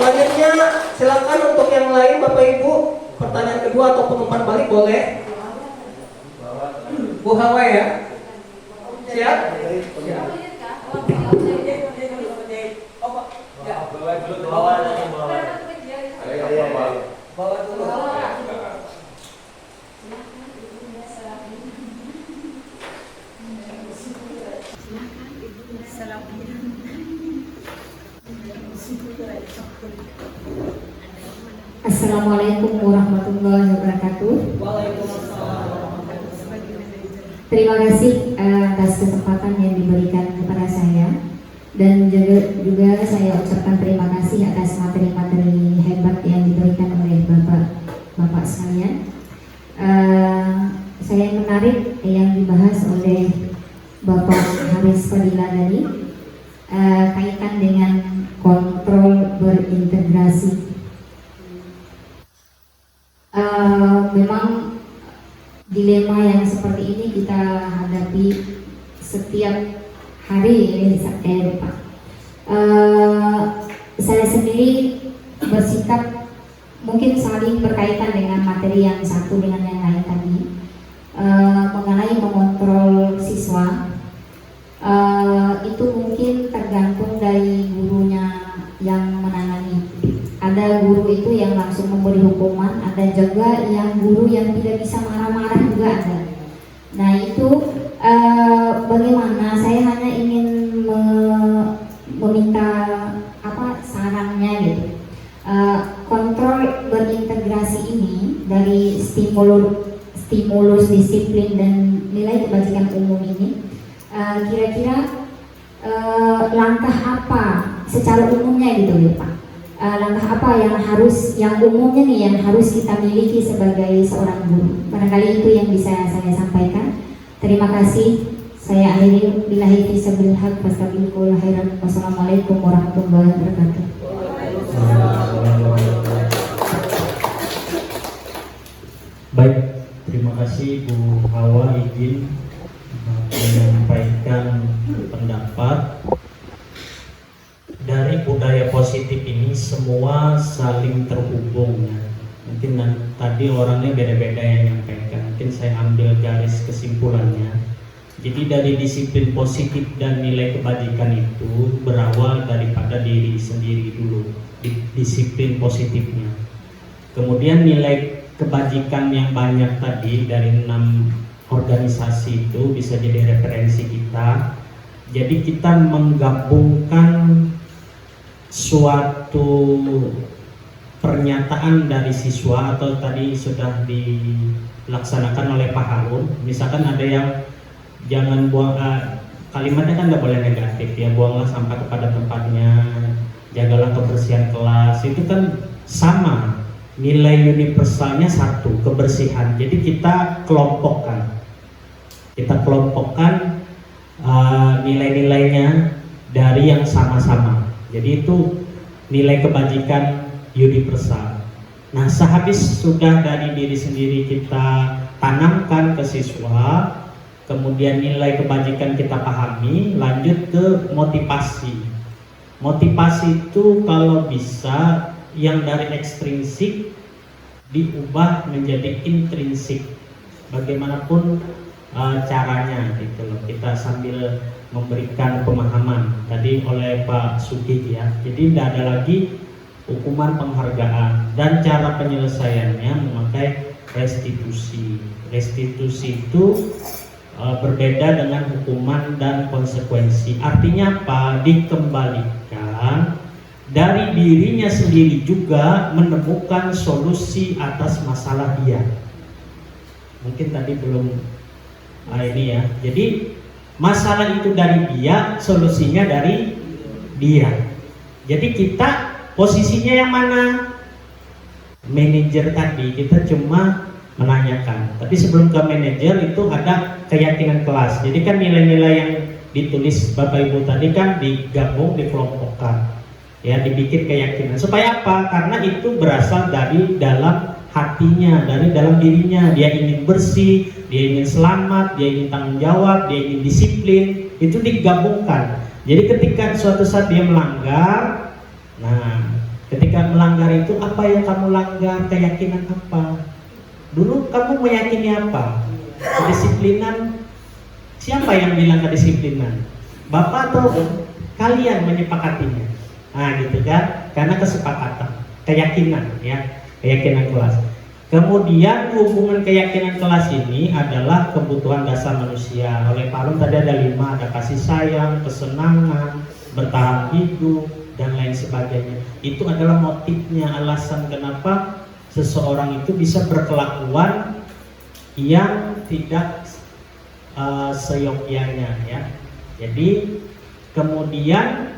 Selanjutnya silakan untuk yang lain Bapak Ibu, pertanyaan kedua ataupun umpan balik boleh. Bu Hawa ya. Siap? Siap.
Assalamualaikum warahmatullahi wabarakatuh. Terima kasih atas kesempatan yang diberikan kepada saya, dan juga saya ucapkan terima kasih atas materi-materi hebat yang diberikan oleh Bapak sekalian. Saya menarik yang dibahas oleh Bapak Haris Fadila tadi, kaitan dengan kontrol berintegrasi. Memang dilema yang seperti ini kita hadapi setiap hari Pak. Saya sendiri bersikap mungkin saling berkaitan dengan materi yang satu dengan yang lain tadi, mengenai mengontrol siswa. Itu mungkin tergantung dari gurunya yang menangani. Ada guru itu yang langsung memberi hukuman, ada juga yang guru yang tidak bisa marah-marah juga ada. Nah itu bagaimana? Saya hanya ingin meminta sarannya gitu. Kontrol berintegrasi ini dari stimulus disiplin dan nilai kebajikan umum ini, kira-kira langkah apa secara umumnya gitu ya Pak? Langkah apa yang umumnya nih yang harus kita miliki sebagai seorang guru? Barangkali itu yang bisa saya sampaikan. Terima kasih. Saya akhiri billahi fisabilil haq fastabiqul khairat. Wassalamualaikum warahmatullahi wabarakatuh.
Baik, terima kasih Bu Hawa izin menyampaikan pendapat. Dari budaya positif ini semua saling terhubung ya. Mungkin tadi orangnya beda-beda yang menyampaikan. Mungkin saya ambil garis kesimpulannya Jadi dari disiplin positif dan nilai kebajikan itu berawal daripada diri sendiri dulu, disiplin positifnya. Kemudian nilai kebajikan yang banyak tadi dari 6 organisasi itu bisa jadi referensi kita. Jadi kita menggabungkan suatu pernyataan dari siswa atau tadi sudah dilaksanakan oleh Pak Harun. Misalkan ada yang jangan buang kalimatnya kan nggak boleh negatif ya, buanglah sampah kepada tempatnya, jagalah kebersihan kelas. Itu kan sama, nilai universalnya satu, kebersihan. Jadi kita kelompokkan nilai-nilainya dari yang sama-sama. Jadi itu nilai kebajikan universal. Nah, sehabis sudah dari diri sendiri kita tanamkan ke siswa, kemudian nilai kebajikan kita pahami, lanjut ke motivasi. Motivasi itu kalau bisa yang dari ekstrinsik diubah menjadi intrinsik. Bagaimanapun caranya gitu loh. Kita sambil memberikan pemahaman tadi oleh Pak Sugi ya. Jadi tidak ada lagi hukuman penghargaan dan cara penyelesaiannya memakai restitusi. Restitusi itu berbeda dengan hukuman dan konsekuensi. Artinya apa? Dikembalikan dari dirinya sendiri juga menemukan solusi atas masalah dia. Mungkin tadi belum ini ya. Jadi masalah itu dari dia, solusinya dari dia. Jadi kita posisinya yang mana? Manajer tadi kita cuma menanyakan. Tapi sebelum ke manajer itu ada keyakinan kelas. Jadi kan nilai-nilai yang ditulis Bapak Ibu tadi kan digabung, dikelompokkan. Ya, dibikin keyakinan. Supaya apa? Karena itu berasal dari dalam hatinya, dari dalam dirinya. Dia ingin bersih, dia ingin selamat, dia ingin tanggung jawab, dia ingin disiplin. Itu digabungkan. Jadi ketika suatu saat dia melanggar, nah, ketika melanggar itu apa yang kamu langgar? Keyakinan apa? Dulu kamu meyakini apa? Kedisiplinan. Siapa yang bilang kedisiplinan? Bapak atau kalian menyepakatinya? Nah gitu kan, karena kesepakatan, keyakinan ya, keyakinan kelas. Kemudian hubungan keyakinan kelas ini adalah kebutuhan dasar manusia. Oleh Pak Harun tadi ada 5, ada kasih sayang, kesenangan, bertahan hidup, dan lain sebagainya. Itu adalah motifnya, alasan kenapa seseorang itu bisa berkelakuan yang tidak seyogyanya ya. Jadi kemudian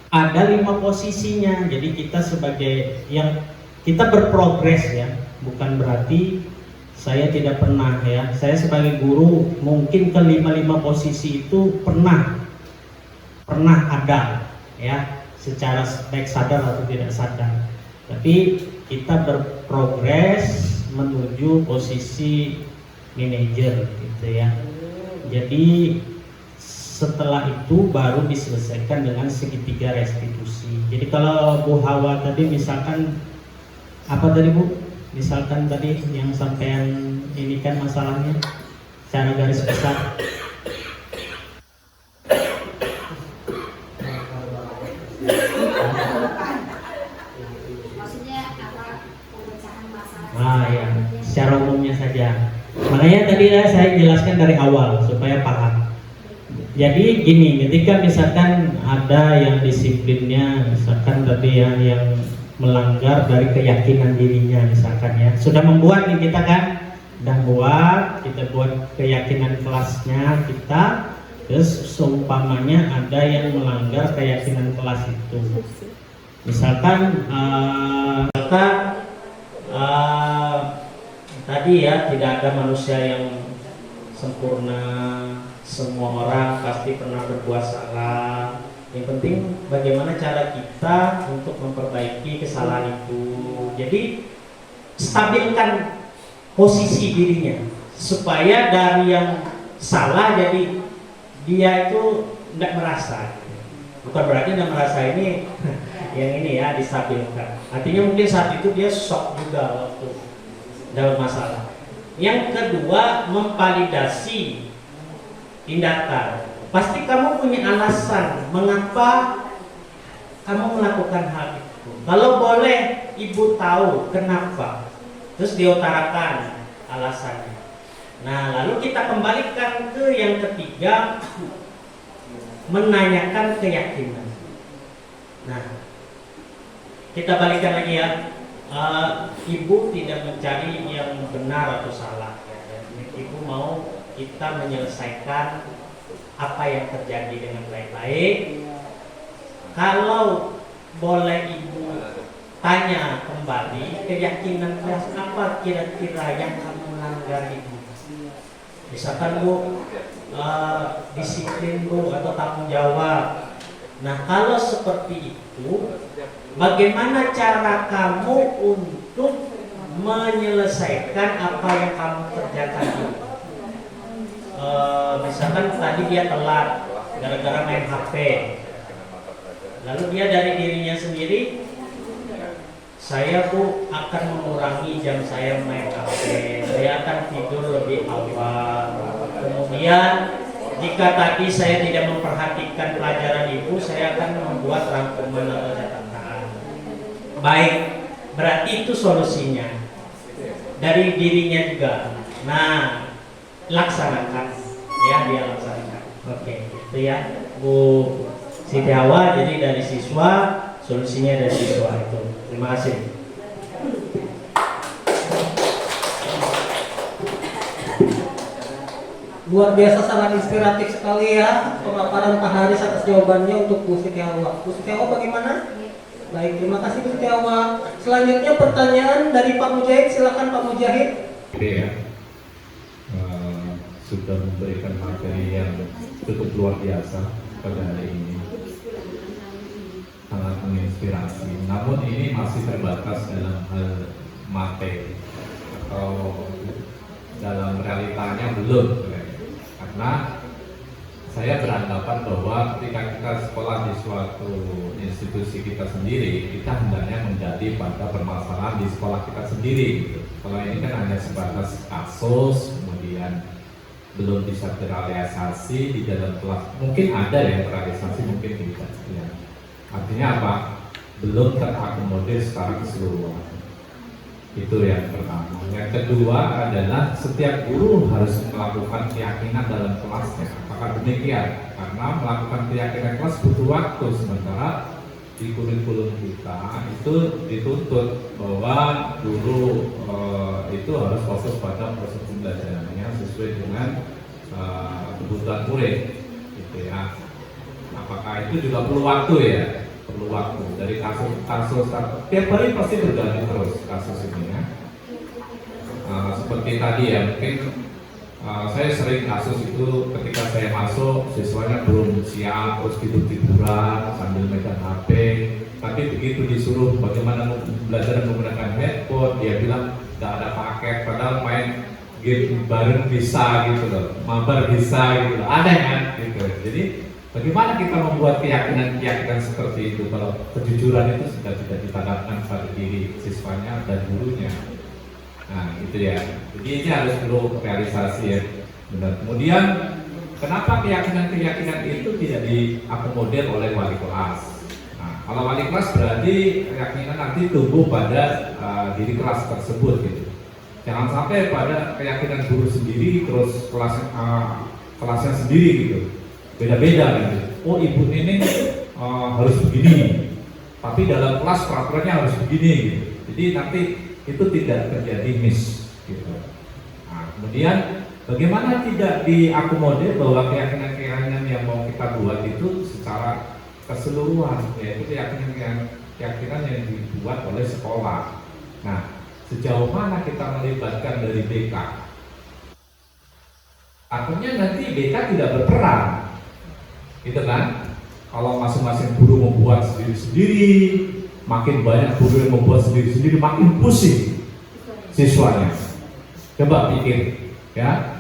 ada 5 posisinya. Jadi kita sebagai yang kita berprogres ya, bukan berarti saya tidak pernah ya. Saya sebagai guru mungkin ke 5 posisi itu pernah ada ya, secara baik sadar atau tidak sadar. Tapi kita berprogres menuju posisi manajer gitu ya. Jadi setelah itu baru diselesaikan dengan segitiga restitusi. Jadi kalau Bu Hawa tadi misalkan apa tadi Bu? Misalkan tadi yang sampean ini kan masalahnya secara garis besar. Ya, secara umumnya saja. Makanya tadi saya jelaskan dari awal supaya paham. Jadi gini, ketika misalkan ada yang disiplinnya, misalkan tadi yang melanggar dari keyakinan dirinya, misalkan ya, sudah membuat nih kita kan, kita buat keyakinan kelasnya kita, terus seumpamanya ada yang melanggar keyakinan kelas itu, misalkan tadi ya, tidak ada manusia yang sempurna, semua orang pasti pernah berbuat salah. Yang penting bagaimana cara kita untuk memperbaiki kesalahan itu. Jadi stabilkan posisi dirinya supaya dari yang salah jadi dia itu tidak merasa. Bukan berarti tidak merasa ini yang ini ya, distabilkan. Artinya mungkin saat itu dia shock juga waktu dalam masalah. Yang kedua, memvalidasi tindakan. Pasti kamu punya alasan mengapa kamu melakukan hal itu. Kalau boleh ibu tahu kenapa, terus diutarakan alasannya. Nah, lalu kita kembalikan ke yang ketiga, menanyakan keyakinan. Nah, kita balikan lagi ya. Ibu tidak mencari yang benar atau salah. Ibu mau kita menyelesaikan apa yang terjadi dengan baik-baik. Kalau boleh ibu tanya kembali, keyakinan keras apa kira-kira yang kamu melanggar ibu? Misalkan bu, disiplin bu atau tanggung jawab. Nah, kalau seperti itu, bagaimana cara kamu untuk menyelesaikan apa yang kamu kerjakan itu? Misalkan tadi dia telat gara-gara main HP, lalu dia dari dirinya sendiri, saya bu akan mengurangi jam saya main HP, saya akan tidur lebih awal. Kemudian jika tadi saya tidak memperhatikan pelajaran ibu, saya akan membuat rangkuman atau catatan. Baik, berarti itu solusinya dari dirinya juga. Nah, laksanakan ya, dia laksanakan. Oke, itu ya Bu Siti Hawa. Jadi dari siswa, solusinya dari siswa itu. Terima kasih.
Luar biasa, sangat inspiratif sekali ya pemaparan Pak Haris atas jawabannya untuk Bu Siti Hawa. Bu Siti Hawa bagaimana? Baik, terima kasih Bu Siti Hawa. Selanjutnya pertanyaan dari Pak Mujahid, silakan Pak Mujahid.
Ya, sudah memberikan materi yang cukup luar biasa pada hari ini, sangat menginspirasi. Namun ini masih terbatas dalam hal materi atau dalam realitanya belum, karena saya beranggapan bahwa ketika kita sekolah di suatu institusi kita sendiri, kita hendaknya menjadi pada permasalahan di sekolah kita sendiri gitu. Kalau ini kan hanya sebatas kasus, kemudian belum bisa terrealisasi di dalam kelas. Mungkin ada yang terrealisasi, mungkin tidak ya. Artinya apa? Belum terakomodir secara keseluruhan. Itu yang pertama. Yang kedua adalah setiap guru harus melakukan keyakinan dalam kelasnya. Apakah demikian? Karena melakukan keyakinan kelas butuh waktu, sementara di kurikulum kita itu dituntut bahwa guru itu harus fokus pada proses pembelajarannya sesuai dengan kebutuhan murid, gitu ya. Apakah itu juga perlu waktu ya? Perlu waktu. Dari kasus tiap hari pasti berganti terus kasus ini ya. Seperti tadi ya, mungkin saya sering kasus itu ketika saya masuk siswanya belum siap, terus tidur-tiduran sambil megang HP. Tapi begitu disuruh bagaimana belajar menggunakan handphone, dia bilang tidak ada paket, padahal main game bareng bisa gitu loh, mabar bisa gitu loh, ada kan gitu. Jadi bagaimana kita membuat keyakinan seperti itu kalau kejujuran itu sudah tidak ditanamkan pada diri siswanya dan gurunya. Nah itu ya, jadi ini harus perlu realisasi ya, benar. Kemudian kenapa keyakinan itu tidak diakomodir oleh wali kelas? Nah, kalau wali kelas berarti keyakinan nanti tumbuh pada diri kelas tersebut gitu. Jangan sampai pada keyakinan guru sendiri terus kelasnya sendiri gitu, beda-beda gitu. Oh ibu ini harus begini, tapi dalam kelas peraturannya harus begini gitu. Jadi nanti itu tidak terjadi miss gitu. Nah, kemudian bagaimana tidak diakomodir bahwa keyakinan yang mau kita buat itu secara keseluruhan, yaitu keyakinan yang dibuat oleh sekolah. Nah, sejauh mana kita melibatkan dari BK? Artinya nanti BK tidak berperan, gitu kan? Kalau masing-masing guru membuat sendiri-sendiri, makin banyak guru yang membuat sendiri-sendiri, makin pusing siswanya. Coba pikir, ya.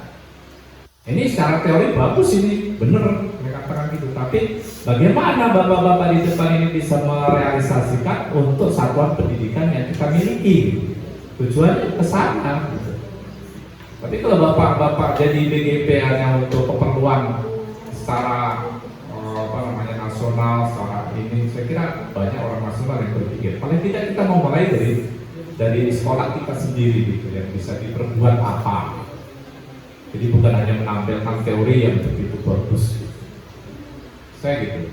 Ini secara teori bagus ini, bener mereka katakan gitu. Tapi bagaimana bapak-bapak di depan ini bisa merealisasikan untuk satuan pendidikan yang kita miliki? Tujuannya ke sana. Tapi kalau bapak jadi BGP hanya untuk keperluan secara nasional, secara ini, saya kira banyak orang nasional yang berpikir. Paling tidak kita mau mulai dari sekolah kita sendiri gitu, yang bisa diperbuat apa. Jadi bukan hanya menampilkan teori yang begitu bagus. Saya gitu.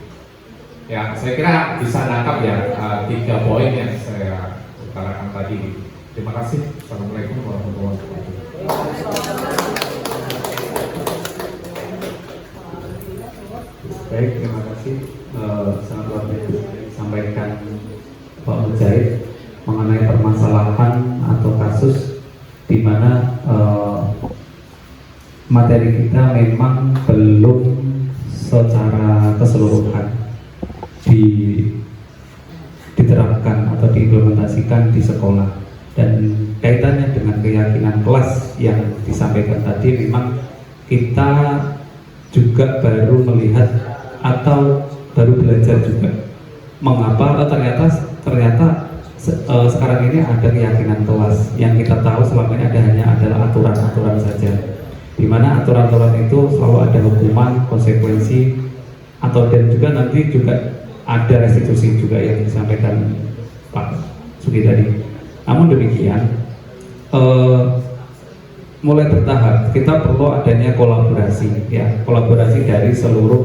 Ya, saya kira bisa nangkap ya 3 poin yang saya utarakan tadi. Terima kasih. Assalamualaikum warahmatullahi wabarakatuh.
Baik, terima kasih. Sangat luar biasa disampaikan Pak Mujahid mengenai permasalahan atau kasus di mana materi kita memang belum secara keseluruhan diterapkan atau diimplementasikan di sekolah, dan kaitannya dengan keyakinan kelas yang disampaikan tadi memang kita juga baru melihat atau baru belajar juga mengapa ternyata sekarang ini ada keyakinan kelas. Yang kita tahu selama ini adalah aturan-aturan saja, di mana aturan-aturan itu selalu ada hukuman, konsekuensi, dan juga nanti juga ada restitusi juga yang disampaikan Pak Sugi tadi. Namun demikian, mulai bertahap kita perlu adanya kolaborasi, ya, kolaborasi dari seluruh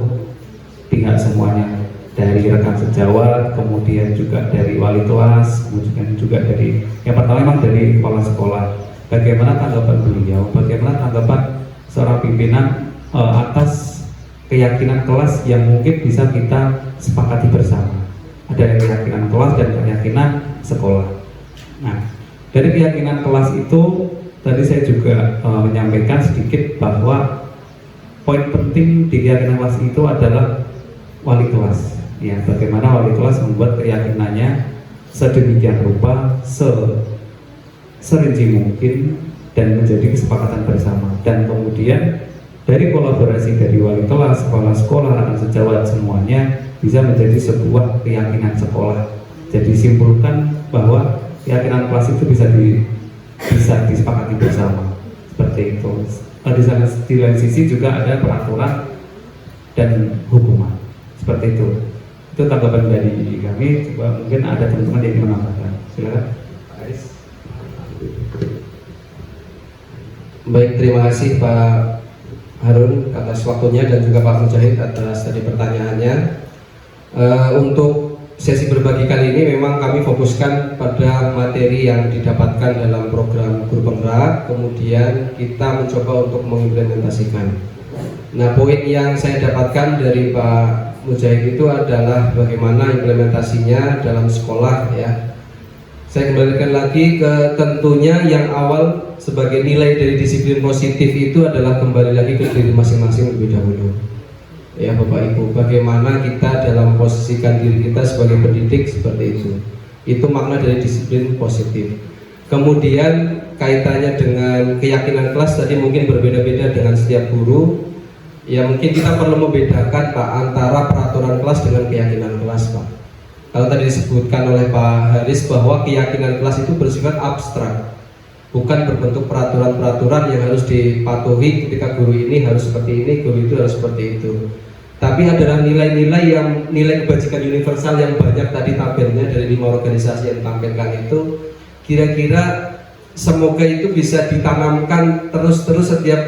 pihak semuanya, dari rekan sejawat, kemudian juga dari wali kelas, kemudian juga dari yang pertama memang dari kepala sekolah. Bagaimana tanggapan beliau, bagaimana tanggapan seorang pimpinan atas keyakinan kelas yang mungkin bisa kita sepakati bersama. Ada keyakinan kelas dan keyakinan sekolah. Nah, dari keyakinan kelas itu tadi saya juga menyampaikan sedikit bahwa poin penting di keyakinan kelas itu adalah wali kelas. Ya, bagaimana wali kelas membuat keyakinannya sedemikian rupa, serinci mungkin, dan menjadi kesepakatan bersama. Dan kemudian dari kolaborasi dari wali kelas, kepala sekolah, rekan sejawat semuanya bisa menjadi sebuah keyakinan sekolah. Jadi simpulkan bahwa keyakinan kelas itu bisa disepakati bersama, seperti itu. Di lain sisi juga ada peraturan dan hukuman, seperti itu. Itu tanggapan dari kami. Coba mungkin ada teman-teman yang ingin menambahkan. Silakan.
Baik, terima kasih Pak Harun atas waktunya dan juga Pak Mujahid atas tadi pertanyaannya. Untuk sesi berbagi kali ini memang kami fokuskan pada materi yang didapatkan dalam program guru penggerak, kemudian kita mencoba untuk mengimplementasikan. Nah, poin yang saya dapatkan dari Pak Mujahid itu adalah bagaimana implementasinya dalam sekolah, ya. Saya kembalikan lagi ke tentunya yang awal sebagai nilai dari disiplin positif itu adalah kembali lagi ke diri masing-masing lebih dahulu. Ya Bapak Ibu, bagaimana kita dalam posisikan diri kita sebagai pendidik seperti itu. Itu makna dari disiplin positif. Kemudian kaitannya dengan keyakinan kelas tadi mungkin berbeda-beda dengan setiap guru. Ya mungkin kita perlu membedakan Pak antara peraturan kelas dengan keyakinan kelas, Pak. Kalau tadi disebutkan oleh Pak Haris bahwa keyakinan kelas itu bersifat abstrak, bukan berbentuk peraturan-peraturan yang harus dipatuhi ketika guru ini harus seperti ini, guru itu harus seperti itu. Tapi adalah nilai-nilai yang nilai kebajikan universal yang banyak tadi tabelnya dari 5 organisasi yang ditampilkan itu, kira-kira semoga itu bisa ditanamkan terus-terus setiap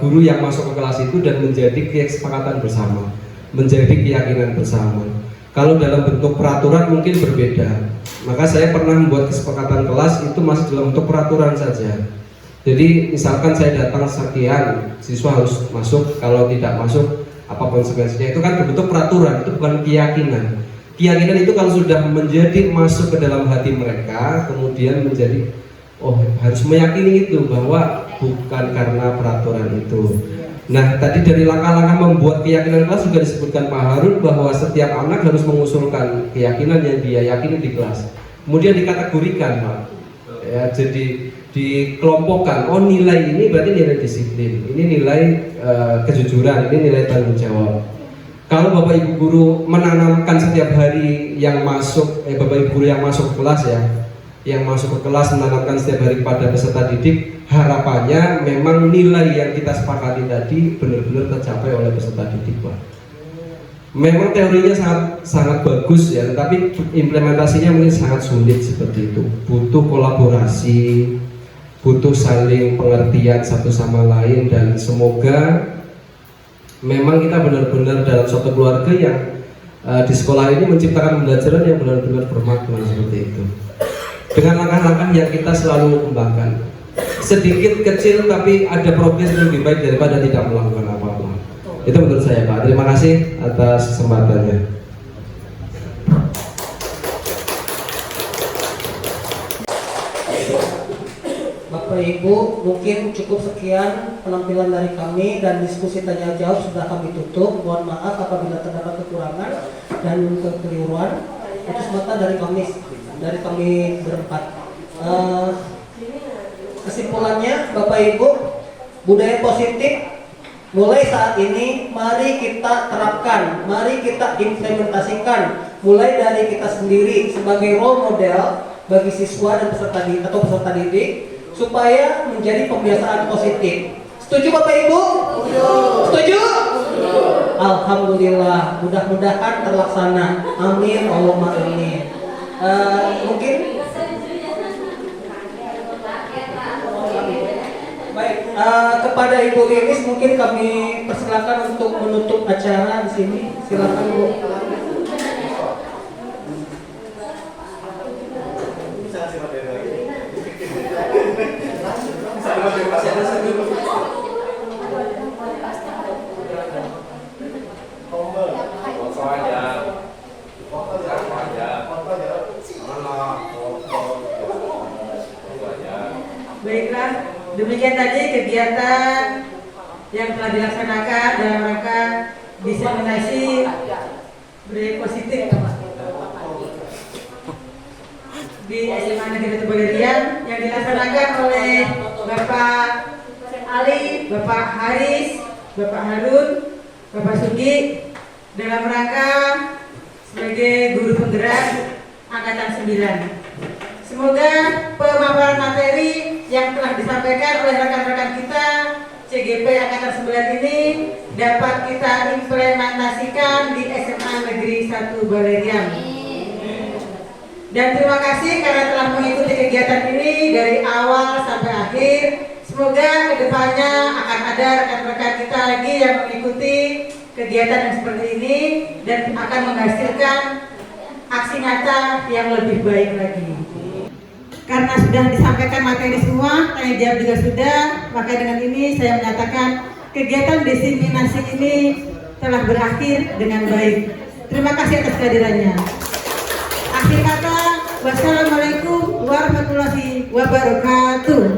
guru yang masuk ke kelas itu dan menjadi kesepakatan bersama, menjadi keyakinan bersama. Kalau dalam bentuk peraturan mungkin berbeda. Maka saya pernah membuat kesepakatan kelas itu masih dalam bentuk peraturan saja. Jadi misalkan saya datang sekian, siswa harus masuk, kalau tidak masuk apa konsekuensinya, itu kan berbentuk peraturan, itu bukan keyakinan. Keyakinan itu kalau sudah menjadi masuk ke dalam hati mereka, kemudian menjadi harus meyakini itu bahwa bukan karena peraturan itu. Nah, tadi dari langkah-langkah membuat keyakinan kelas juga disebutkan Pak Harun bahwa setiap anak harus mengusulkan keyakinan yang dia yakini di kelas. Kemudian dikategorikan, Pak. Ya, jadi dikelompokkan. Oh, nilai ini berarti nilai disiplin. Ini nilai kejujuran, ini nilai tanggung jawab. Kalau Bapak Ibu guru menanamkan setiap hari yang masuk, Bapak Ibu guru yang masuk kelas yang masuk ke kelas menanamkan setiap hari pada peserta didik. Harapannya memang nilai yang kita sepakati tadi benar-benar tercapai oleh peserta didik, Pak. Memang teorinya sangat bagus ya, tetapi implementasinya mungkin sangat sulit seperti itu. Butuh kolaborasi, butuh saling pengertian satu sama lain, dan semoga memang kita benar-benar dalam suatu keluarga yang di sekolah ini menciptakan pembelajaran yang benar-benar bermakna seperti itu. Dengan langkah-langkah yang kita selalu kembangkan, sedikit kecil tapi ada progres lebih baik daripada tidak melakukan apa-apa. Itu menurut saya, Pak. Terima kasih atas kesempatannya.
Bapak Ibu, mungkin cukup sekian penampilan dari kami dan diskusi tanya jawab sudah kami tutup. Mohon maaf apabila terdapat kekurangan dan kekeliruan. Itu semata dari kami berempat. Kesimpulannya, Bapak Ibu, budaya positif mulai saat ini mari kita terapkan, mari kita implementasikan mulai dari kita sendiri sebagai role model bagi siswa dan peserta didik supaya menjadi pembiasaan positif. Setuju Bapak Ibu? Setuju? Alhamdulillah, mudah-mudahan terlaksana. Amin Allahumma amin. Mungkin baik, kepada Ibu Lilis mungkin kami persilakan untuk menutup acara di sini. Silakan Bu.
Baiklah, demikian tadi kegiatan yang telah dilaksanakan dalam rangka diseminasi budaya positif di SMA Negeri 1 Balerian yang dilaksanakan oleh Bapak Ali, Bapak Haris, Bapak Harun, Bapak Sugi dalam rangka sebagai guru penggerak Angkatan 9. Semoga pemaparan materi yang telah disampaikan oleh rekan-rekan kita CGP Angkatan 9 ini dapat kita implementasikan di SMA Negeri 1 Balerian. Dan terima kasih karena telah mengikuti kegiatan ini dari awal sampai akhir. Semoga kedepannya akan ada rekan-rekan kita lagi yang mengikuti kegiatan yang seperti ini dan akan menghasilkan aksi nyata yang lebih baik lagi. Karena sudah disampaikan materi semua, tanya jawab juga sudah, maka dengan ini saya menyatakan kegiatan diseminasi ini telah berakhir dengan baik. Terima kasih atas kehadirannya. Akhir kata, wassalamualaikum warahmatullahi wabarakatuh.